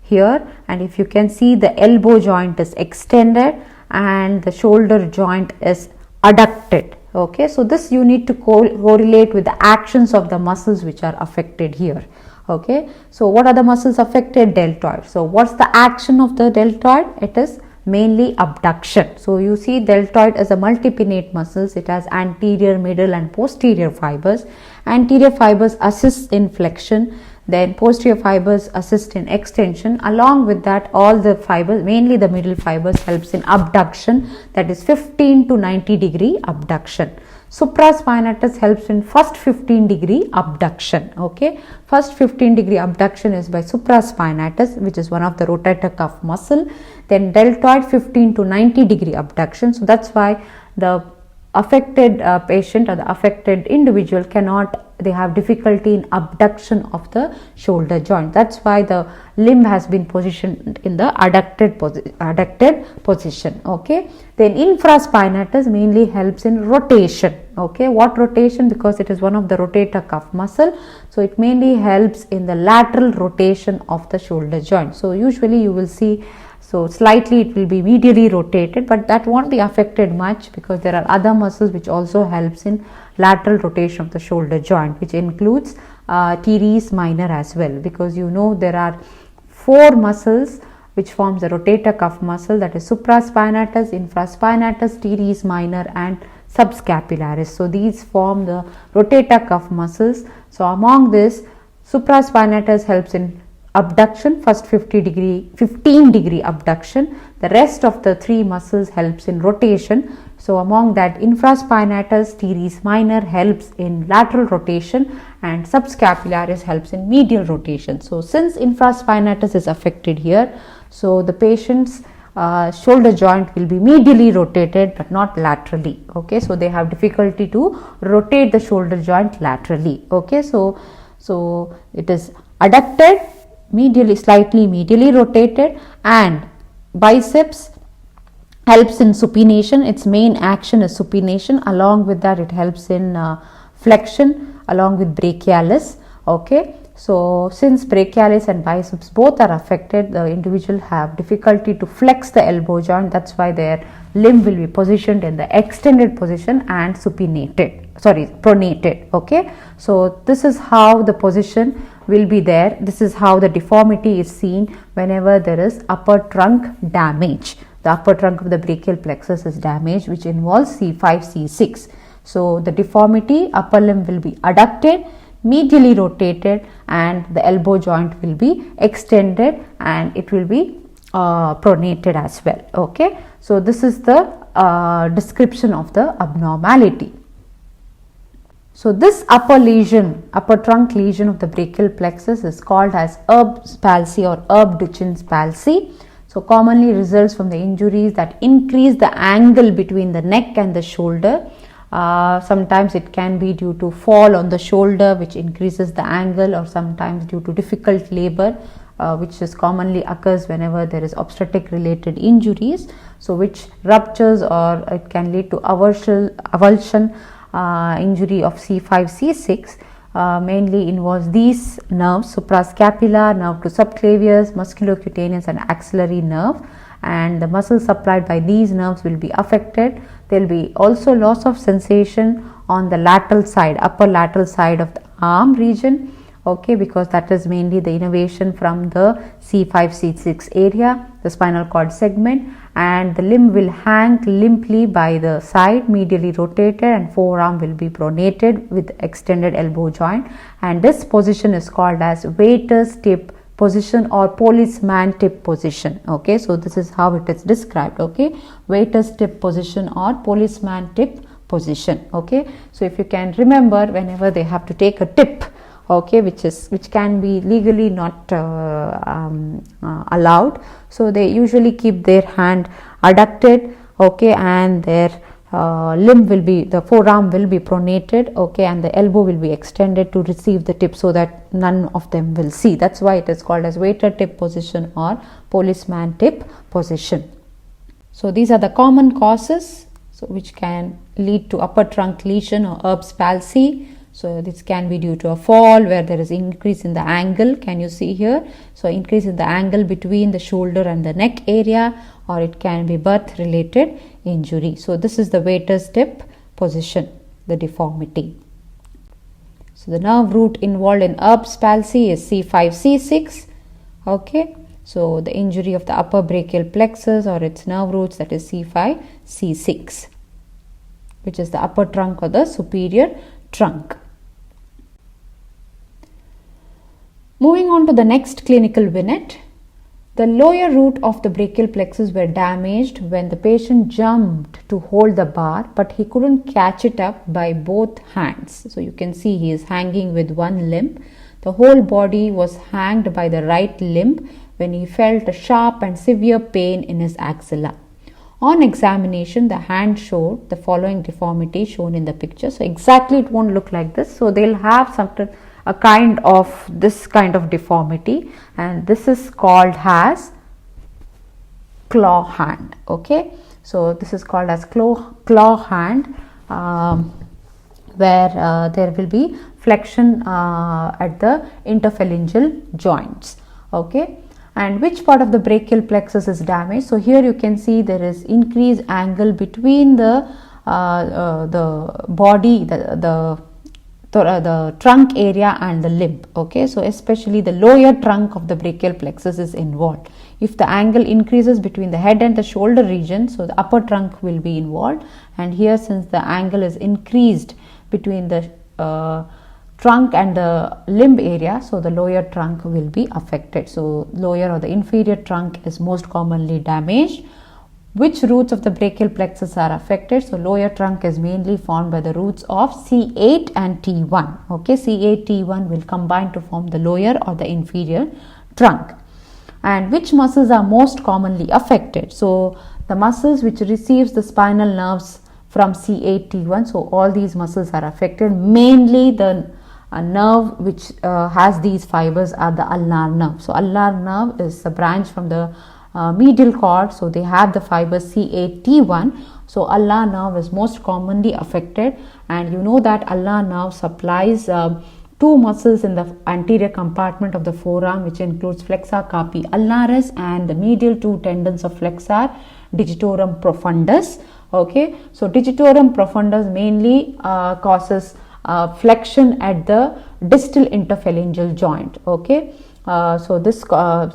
here, and if you can see, the elbow joint is extended and the shoulder joint is adducted. Okay, so this you need to correlate with the actions of the muscles which are affected here. Okay, so what are the muscles affected? Deltoid. So what's the action of the deltoid? It is mainly abduction. So you see, deltoid is a multipinnate muscles. It has anterior, middle, and posterior fibers. Anterior fibers assist in flexion, then posterior fibers assist in extension. Along with that, all the fibers, mainly the middle fibers, helps in abduction, that is 15 to 90 degree abduction. Supraspinatus helps in first 15 degree abduction. Okay, first 15 degree abduction is by supraspinatus, which is one of the rotator cuff muscle. Then deltoid 15 to 90 degree abduction. So that's why the affected patient or the affected individual they have difficulty in abduction of the shoulder joint. That's why the limb has been positioned in the adducted position. Okay, then infraspinatus mainly helps in rotation. Okay, what rotation? Because it is one of the rotator cuff muscle, so it mainly helps in the lateral rotation of the shoulder joint. So usually you will see, so slightly it will be medially rotated, but that won't be affected much, because there are other muscles which also helps in lateral rotation of the shoulder joint, which includes teres minor as well, because you know there are 4 muscles which forms the rotator cuff muscle, that is supraspinatus, infraspinatus, teres minor and subscapularis. So these form the rotator cuff muscles. So among this, supraspinatus helps in abduction, first 15 degree abduction. The rest of the three muscles helps in rotation. So among that, infraspinatus, teres minor helps in lateral rotation and subscapularis helps in medial rotation. So since infraspinatus is affected here, so the patient's shoulder joint will be medially rotated but not laterally. Okay, so they have difficulty to rotate the shoulder joint laterally. Okay, so it is adducted, medially, slightly medially rotated, and biceps helps in supination. Its main action is supination. Along with that, it helps in flexion along with brachialis. Okay, so since brachialis and biceps both are affected, the individual have difficulty to flex the elbow joint. That's why their limb will be positioned in the extended position and pronated. Okay, so this is how the position will be there. This is how the deformity is seen whenever there is upper trunk damage. The upper trunk of the brachial plexus is damaged, which involves C5, C6. So the deformity, upper limb will be adducted, medially rotated, and the elbow joint will be extended and it will be pronated as well. Okay, so this is the description of the abnormality. So this upper trunk lesion of the brachial plexus is called as Erb's palsy or Erb-Duchen's palsy. So commonly results from the injuries that increase the angle between the neck and the shoulder. Sometimes it can be due to fall on the shoulder, which increases the angle, or sometimes due to difficult labor, which is commonly occurs whenever there is obstetric related injuries. So which ruptures or it can lead to avulsion injury of C5, C6. Mainly involves these nerves: suprascapular, nerve to subclavius, musculocutaneous and axillary nerve, and the muscles supplied by these nerves will be affected. There will be also loss of sensation on the lateral side, upper lateral side of the arm region. Okay, because that is mainly the innervation from the C5, C6 area, the spinal cord segment, and the limb will hang limply by the side, medially rotated, and forearm will be pronated with extended elbow joint, and this position is called as waiter's tip position or policeman tip position. Okay, so this is how it is described. Okay, waiter's tip position or policeman tip position. Okay, so if you can remember, whenever they have to take a tip, okay, which can be legally not allowed, so they usually keep their hand adducted, okay, and their the forearm will be pronated, okay, and the elbow will be extended to receive the tip so that none of them will see. That's why it is called as waiter tip position or policeman tip position. So these are the common causes which can lead to upper trunk lesion or Erb's palsy. So this can be due to a fall where there is increase in the angle. Can you see here? So increase in the angle between the shoulder and the neck area, or it can be birth related injury. So this is the waiter's tip position, the deformity. So the nerve root involved in Erb's palsy is C5, C6. Okay. So the injury of the upper brachial plexus or its nerve roots, that is C5, C6, which is the upper trunk or the superior trunk. Moving on to the next clinical vignette. The lower root of the brachial plexus were damaged when the patient jumped to hold the bar, but he couldn't catch it up by both hands. So you can see he is hanging with one limb. The whole body was hanged by the right limb when he felt a sharp and severe pain in his axilla. On examination, the hand showed the following deformity shown in the picture. So exactly it won't look like this. So they'll have this kind of deformity, and this is called as claw hand. Okay, so this is called as claw hand, where there will be flexion at the interphalangeal joints. Okay, and which part of the brachial plexus is damaged? So here you can see there is increased angle between the body, the the trunk area and the limb. Okay, so especially the lower trunk of the brachial plexus is involved. If the angle increases between the head and the shoulder region, so the upper trunk will be involved, and here since the angle is increased between the trunk and the limb area, so the lower trunk will be affected. So lower or the inferior trunk is most commonly damaged. Which roots of the brachial plexus are affected? So lower trunk is mainly formed by the roots of C8 and T1. Okay, C8, T1 will combine to form the lower or the inferior trunk. And which muscles are most commonly affected? So the muscles which receives the spinal nerves from C8, T1. So all these muscles are affected. Mainly the nerve which has these fibers are the ulnar nerve. So ulnar nerve is a branch from the medial cord, so they have the fibers C8, T1. So ulnar nerve is most commonly affected, and you know that ulnar nerve supplies two muscles in the anterior compartment of the forearm, which includes flexor carpi ulnaris and the medial two tendons of flexor digitorum profundus. Okay, so digitorum profundus mainly causes flexion at the distal interphalangeal joint. Okay, so this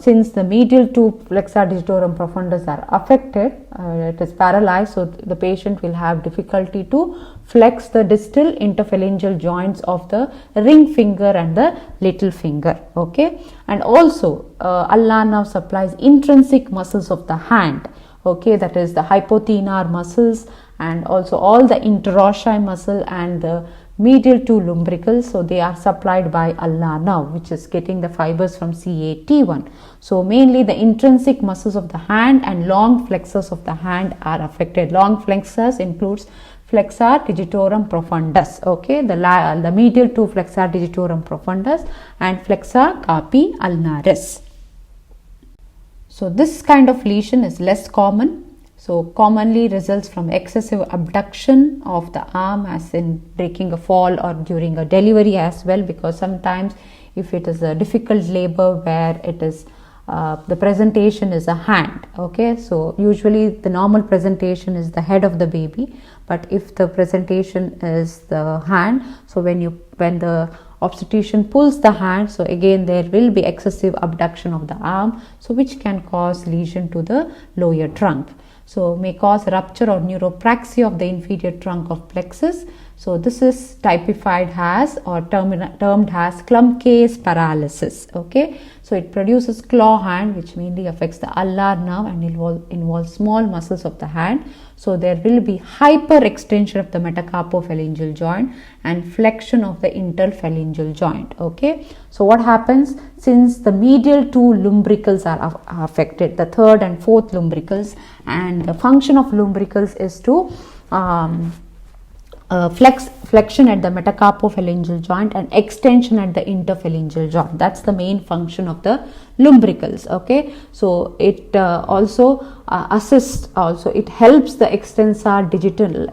since the medial two flexor digitorum profundus are affected, it is paralyzed, so the patient will have difficulty to flex the distal interphalangeal joints of the ring finger and the little finger. Okay, and also ulnar nerve supplies intrinsic muscles of the hand. Okay, that is the hypothenar muscles and also all the interossei muscle and the medial two lumbricals. So they are supplied by ulnar nerve, which is getting the fibers from C8, T1. So mainly the intrinsic muscles of the hand and long flexors of the hand are affected. Long flexors includes flexor digitorum profundus. Okay, the medial two flexor digitorum profundus and flexor carpi ulnaris. So this kind of lesion is less common. So commonly results from excessive abduction of the arm, as in breaking a fall or during a delivery as well, because sometimes if it is a difficult labor where it is the presentation is a hand. Okay, so usually the normal presentation is the head of the baby, but if the presentation is the hand, so when the obstetrician pulls the hand, so again there will be excessive abduction of the arm, so which can cause lesion to the lower trunk. So may cause rupture or neuropraxia of the inferior trunk of plexus. So this is typified as or termed as clump case paralysis. Okay, so it produces claw hand, which mainly affects the ulnar nerve and involves small muscles of the hand. So there will be hyperextension of the metacarpophalangeal joint and flexion of the interphalangeal joint. Okay, so what happens, since the medial two lumbricals are affected, the third and fourth lumbricals, and the function of lumbricals is to flexion at the metacarpophalangeal joint and extension at the interphalangeal joint. That's the main function of the lumbricals. Okay, so it also assists, also it helps the extensor digital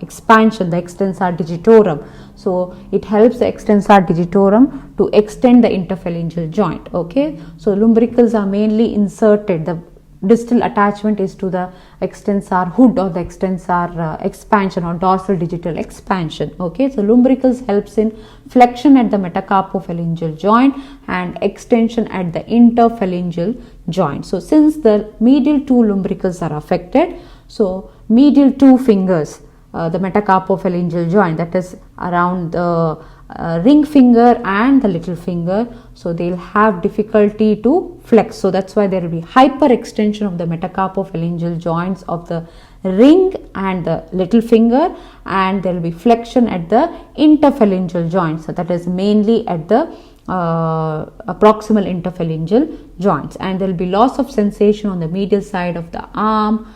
expansion, the extensor digitorum. So it helps the extensor digitorum to extend the interphalangeal joint. Okay, so lumbricals are mainly inserted. The distal attachment is to the extensor hood or the extensor expansion or dorsal digital expansion. Okay, so lumbricals helps in flexion at the metacarpophalangeal joint and extension at the interphalangeal joint. So since the medial two lumbricals are affected, so medial two fingers, the metacarpophalangeal joint, that is around the ring finger and the little finger, so they'll have difficulty to flex. So that's why there will be hyperextension of the metacarpophalangeal joints of the ring and the little finger, and there will be flexion at the interphalangeal joints. So that is mainly at the proximal interphalangeal joints, and there will be loss of sensation on the medial side of the arm,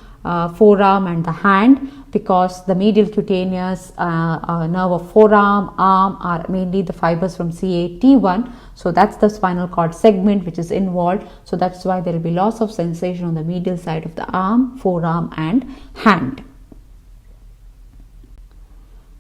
forearm and the hand, because the medial cutaneous nerve of forearm, arm are mainly the fibers from C8, T1. So that's the spinal cord segment which is involved. So that's why there will be loss of sensation on the medial side of the arm, forearm and hand.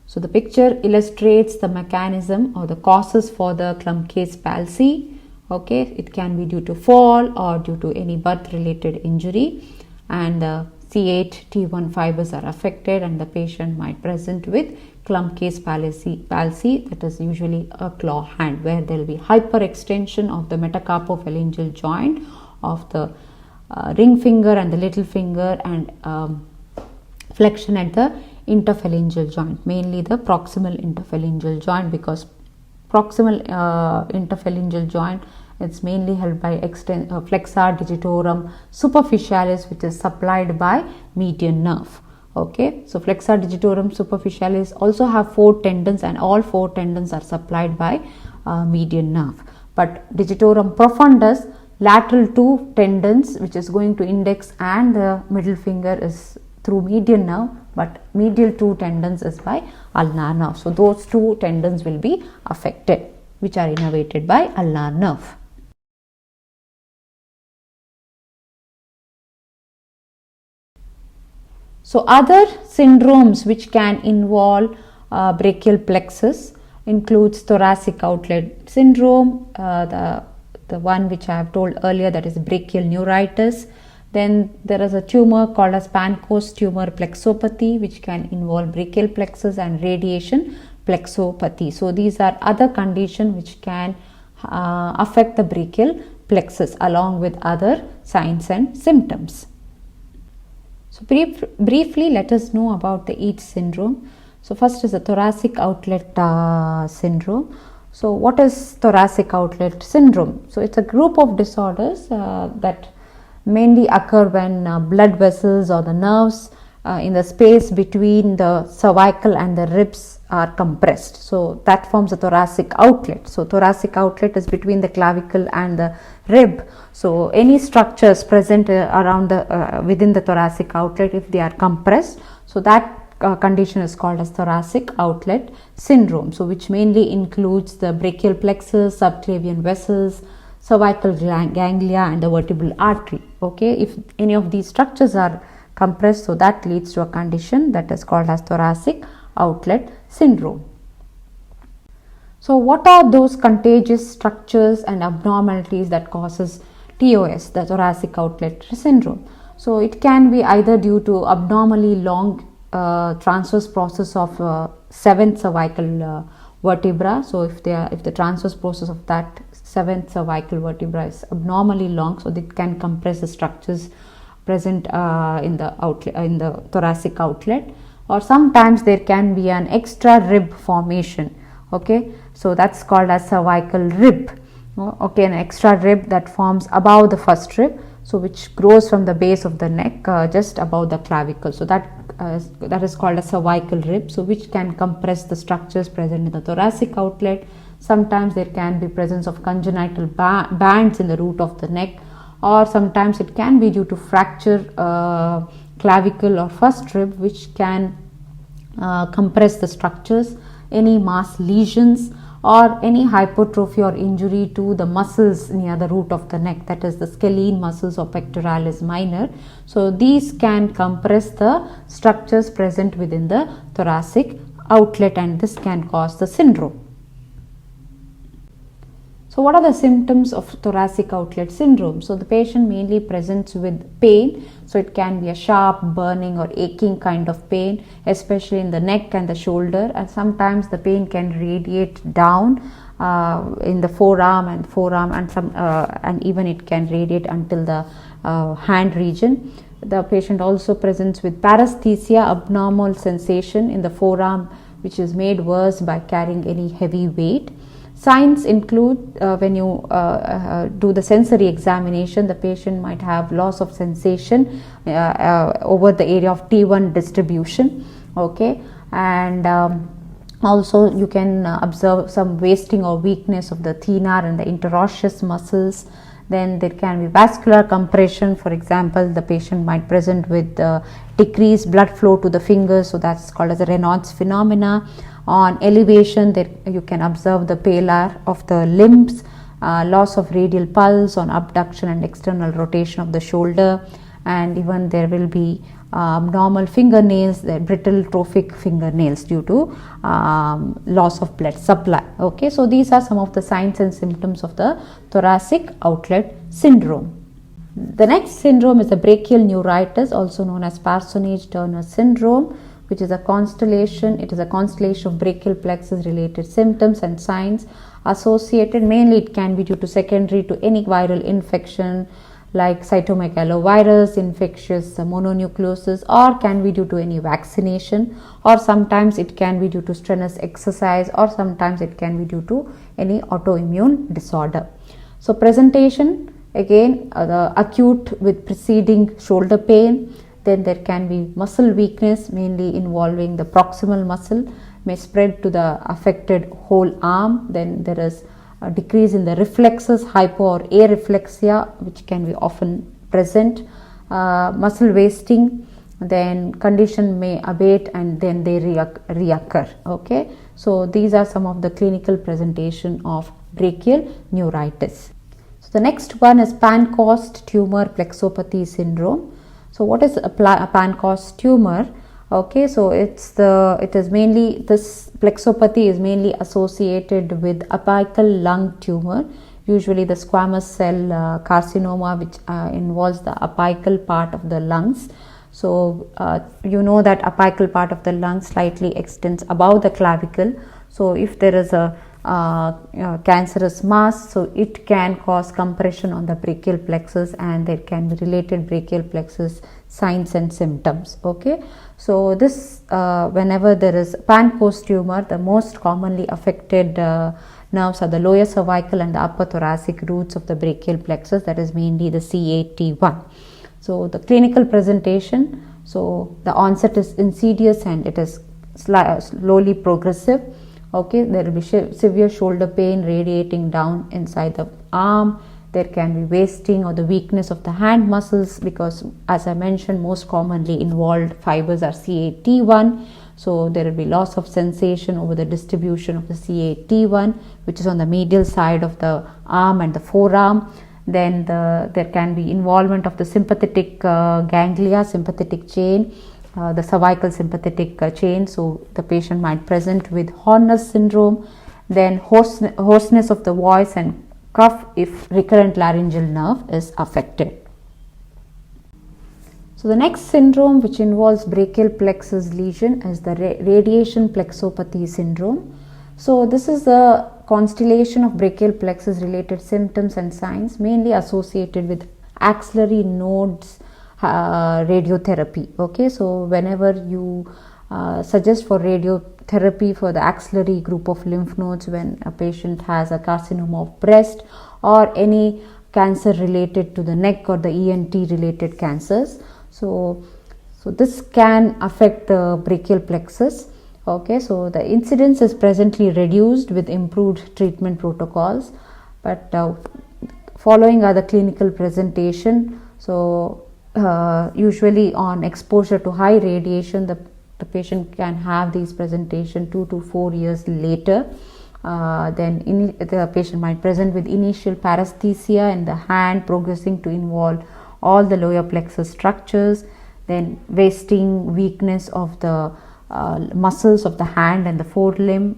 So the picture illustrates the mechanism or the causes for the clump case palsy. Okay, it can be due to fall or due to any birth related injury, and the C8, T1 fibers are affected and the patient might present with Klumpke's palsy, that is usually a claw hand, where there will be hyperextension of the metacarpophalangeal joint of the ring finger and the little finger, and flexion at the interphalangeal joint, mainly the proximal interphalangeal joint, because proximal interphalangeal joint, it's mainly held by flexor digitorum superficialis, which is supplied by median nerve. Okay, so flexor digitorum superficialis also have 4 tendons, and all 4 tendons are supplied by median nerve. But digitorum profundus, lateral 2 tendons, which is going to index and the middle finger, is through median nerve, but medial 2 tendons is by ulnar nerve. So those 2 tendons will be affected, which are innervated by ulnar nerve. So other syndromes which can involve brachial plexus includes thoracic outlet syndrome, the one which I have told earlier, that is brachial neuritis. Then there is a tumor called as Pancoast tumor plexopathy, which can involve brachial plexus and radiation plexopathy. So these are other conditions which can affect the brachial plexus along with other signs and symptoms. So briefly, let us know about each syndrome. So first is the thoracic outlet syndrome. So what is thoracic outlet syndrome? So it's a group of disorders that mainly occur when blood vessels or the nerves in the space between the cervical and the ribs are compressed. So that forms a thoracic outlet. So thoracic outlet is between the clavicle and the rib. So any structures present around the within the thoracic outlet, if they are compressed, so that condition is called as thoracic outlet syndrome. So which mainly includes the brachial plexus, subclavian vessels, cervical ganglia and the vertebral artery. Okay, if any of these structures are compressed, so that leads to a condition that is called as thoracic outlet syndrome. So what are those contagious structures and abnormalities that causes TOS, the thoracic outlet syndrome? So it can be either due to abnormally long transverse process of 7th cervical vertebra. So if the transverse process of that 7th cervical vertebra is abnormally long, so it can compress the structures present in the thoracic outlet. Or sometimes there can be an extra rib formation. Okay, so that's called as cervical rib. Okay, an extra rib that forms above the first rib, so which grows from the base of the neck just above the clavicle. So that is called a cervical rib, so which can compress the structures present in the thoracic outlet. Sometimes there can be presence of congenital bands in the root of the neck, or sometimes it can be due to fracture clavicle or first rib, which can compress the structures, any mass lesions, or any hypertrophy or injury to the muscles near the root of the neck, that is the scalene muscles or pectoralis minor. So these can compress the structures present within the thoracic outlet, and this can cause the syndrome. So what are the symptoms of thoracic outlet syndrome? So the patient mainly presents with pain. So it can be a sharp, burning or aching kind of pain, especially in the neck and the shoulder, and sometimes the pain can radiate down in the forearm and even it can radiate until the hand region. The patient also presents with paresthesia, abnormal sensation in the forearm, which is made worse by carrying any heavy weight. Signs include when you do the sensory examination, the patient might have loss of sensation over the area of T1 distribution. Okay, and also you can observe some wasting or weakness of the thenar and the interosseous muscles. Then there can be vascular compression. For example, the patient might present with decreased blood flow to the fingers, so that's called as a Raynaud's phenomena. On elevation, there you can observe the pallor of the limbs, loss of radial pulse on abduction and external rotation of the shoulder, and even there will be abnormal fingernails, the brittle trophic fingernails due to loss of blood supply. Okay, so these are some of the signs and symptoms of the thoracic outlet syndrome. The next syndrome is the brachial neuritis, also known as Parsonage-Turner syndrome. which is a constellation. It is a constellation of brachial plexus related symptoms and signs associated. Mainly it can be due to secondary to any viral infection like cytomegalovirus, infectious mononucleosis, or can be due to any vaccination, or sometimes it can be due to strenuous exercise, or sometimes it can be due to any autoimmune disorder. So presentation, again the acute with preceding shoulder pain, then there can be muscle weakness mainly involving the proximal muscle, may spread to the affected whole arm. Then there is a decrease in the reflexes, hypo or areflexia, which can be often present, muscle wasting, then condition may abate and then they reoccur. Okay, so these are some of the clinical presentation of brachial neuritis. So the next one is Pancoast tumor plexopathy syndrome. So what is a Pancoast tumor? Okay, so it is mainly, this plexopathy is mainly associated with apical lung tumor, usually the squamous cell carcinoma, which involves the apical part of the lungs. So you know that apical part of the lung slightly extends above the clavicle. So if there is a cancerous mass, so it can cause compression on the brachial plexus, and there can be related brachial plexus signs and symptoms. Okay, so this whenever there is Pancoast tumor, the most commonly affected nerves are the lower cervical and the upper thoracic roots of the brachial plexus, that is mainly the CAT1. So the clinical presentation, so the onset is insidious and it is slowly progressive. Okay, there will be severe shoulder pain radiating down inside the arm. There can be wasting or the weakness of the hand muscles, because as I mentioned, most commonly involved fibers are CAT1. So there will be loss of sensation over the distribution of the CAT1, which is on the medial side of the arm and the forearm. Then there can be involvement of the sympathetic ganglia, sympathetic chain, the cervical sympathetic chain. So the patient might present with Horner's syndrome, then hoarseness of the voice and cough if recurrent laryngeal nerve is affected. So the next syndrome which involves brachial plexus lesion is the radiation plexopathy syndrome. So this is a constellation of brachial plexus related symptoms and signs mainly associated with axillary nodes radiotherapy. Okay, so whenever you suggest for radiotherapy for the axillary group of lymph nodes when a patient has a carcinoma of breast or any cancer related to the neck or the ENT related cancers, so this can affect the brachial plexus. Okay, so the incidence is presently reduced with improved treatment protocols, but following are the clinical presentation. So usually on exposure to high radiation, the patient can have these presentation 2 to 4 years later. Then the patient might present with initial paresthesia in the hand progressing to involve all the lower plexus structures, then wasting, weakness of the muscles of the hand and the forearm.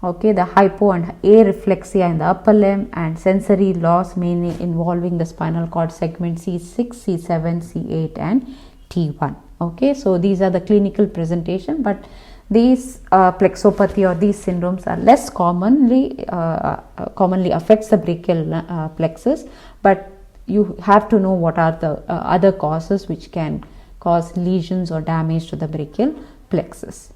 Okay, the hypo and areflexia in the upper limb, and sensory loss mainly involving the spinal cord segment C6, C7, C8 and T1. Okay, so these are the clinical presentation, but these plexopathy or these syndromes are less commonly affects the brachial plexus, but you have to know what are the other causes which can cause lesions or damage to the brachial plexus.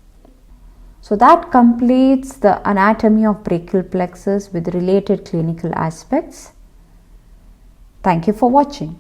So that completes the anatomy of brachial plexus with related clinical aspects. Thank you for watching.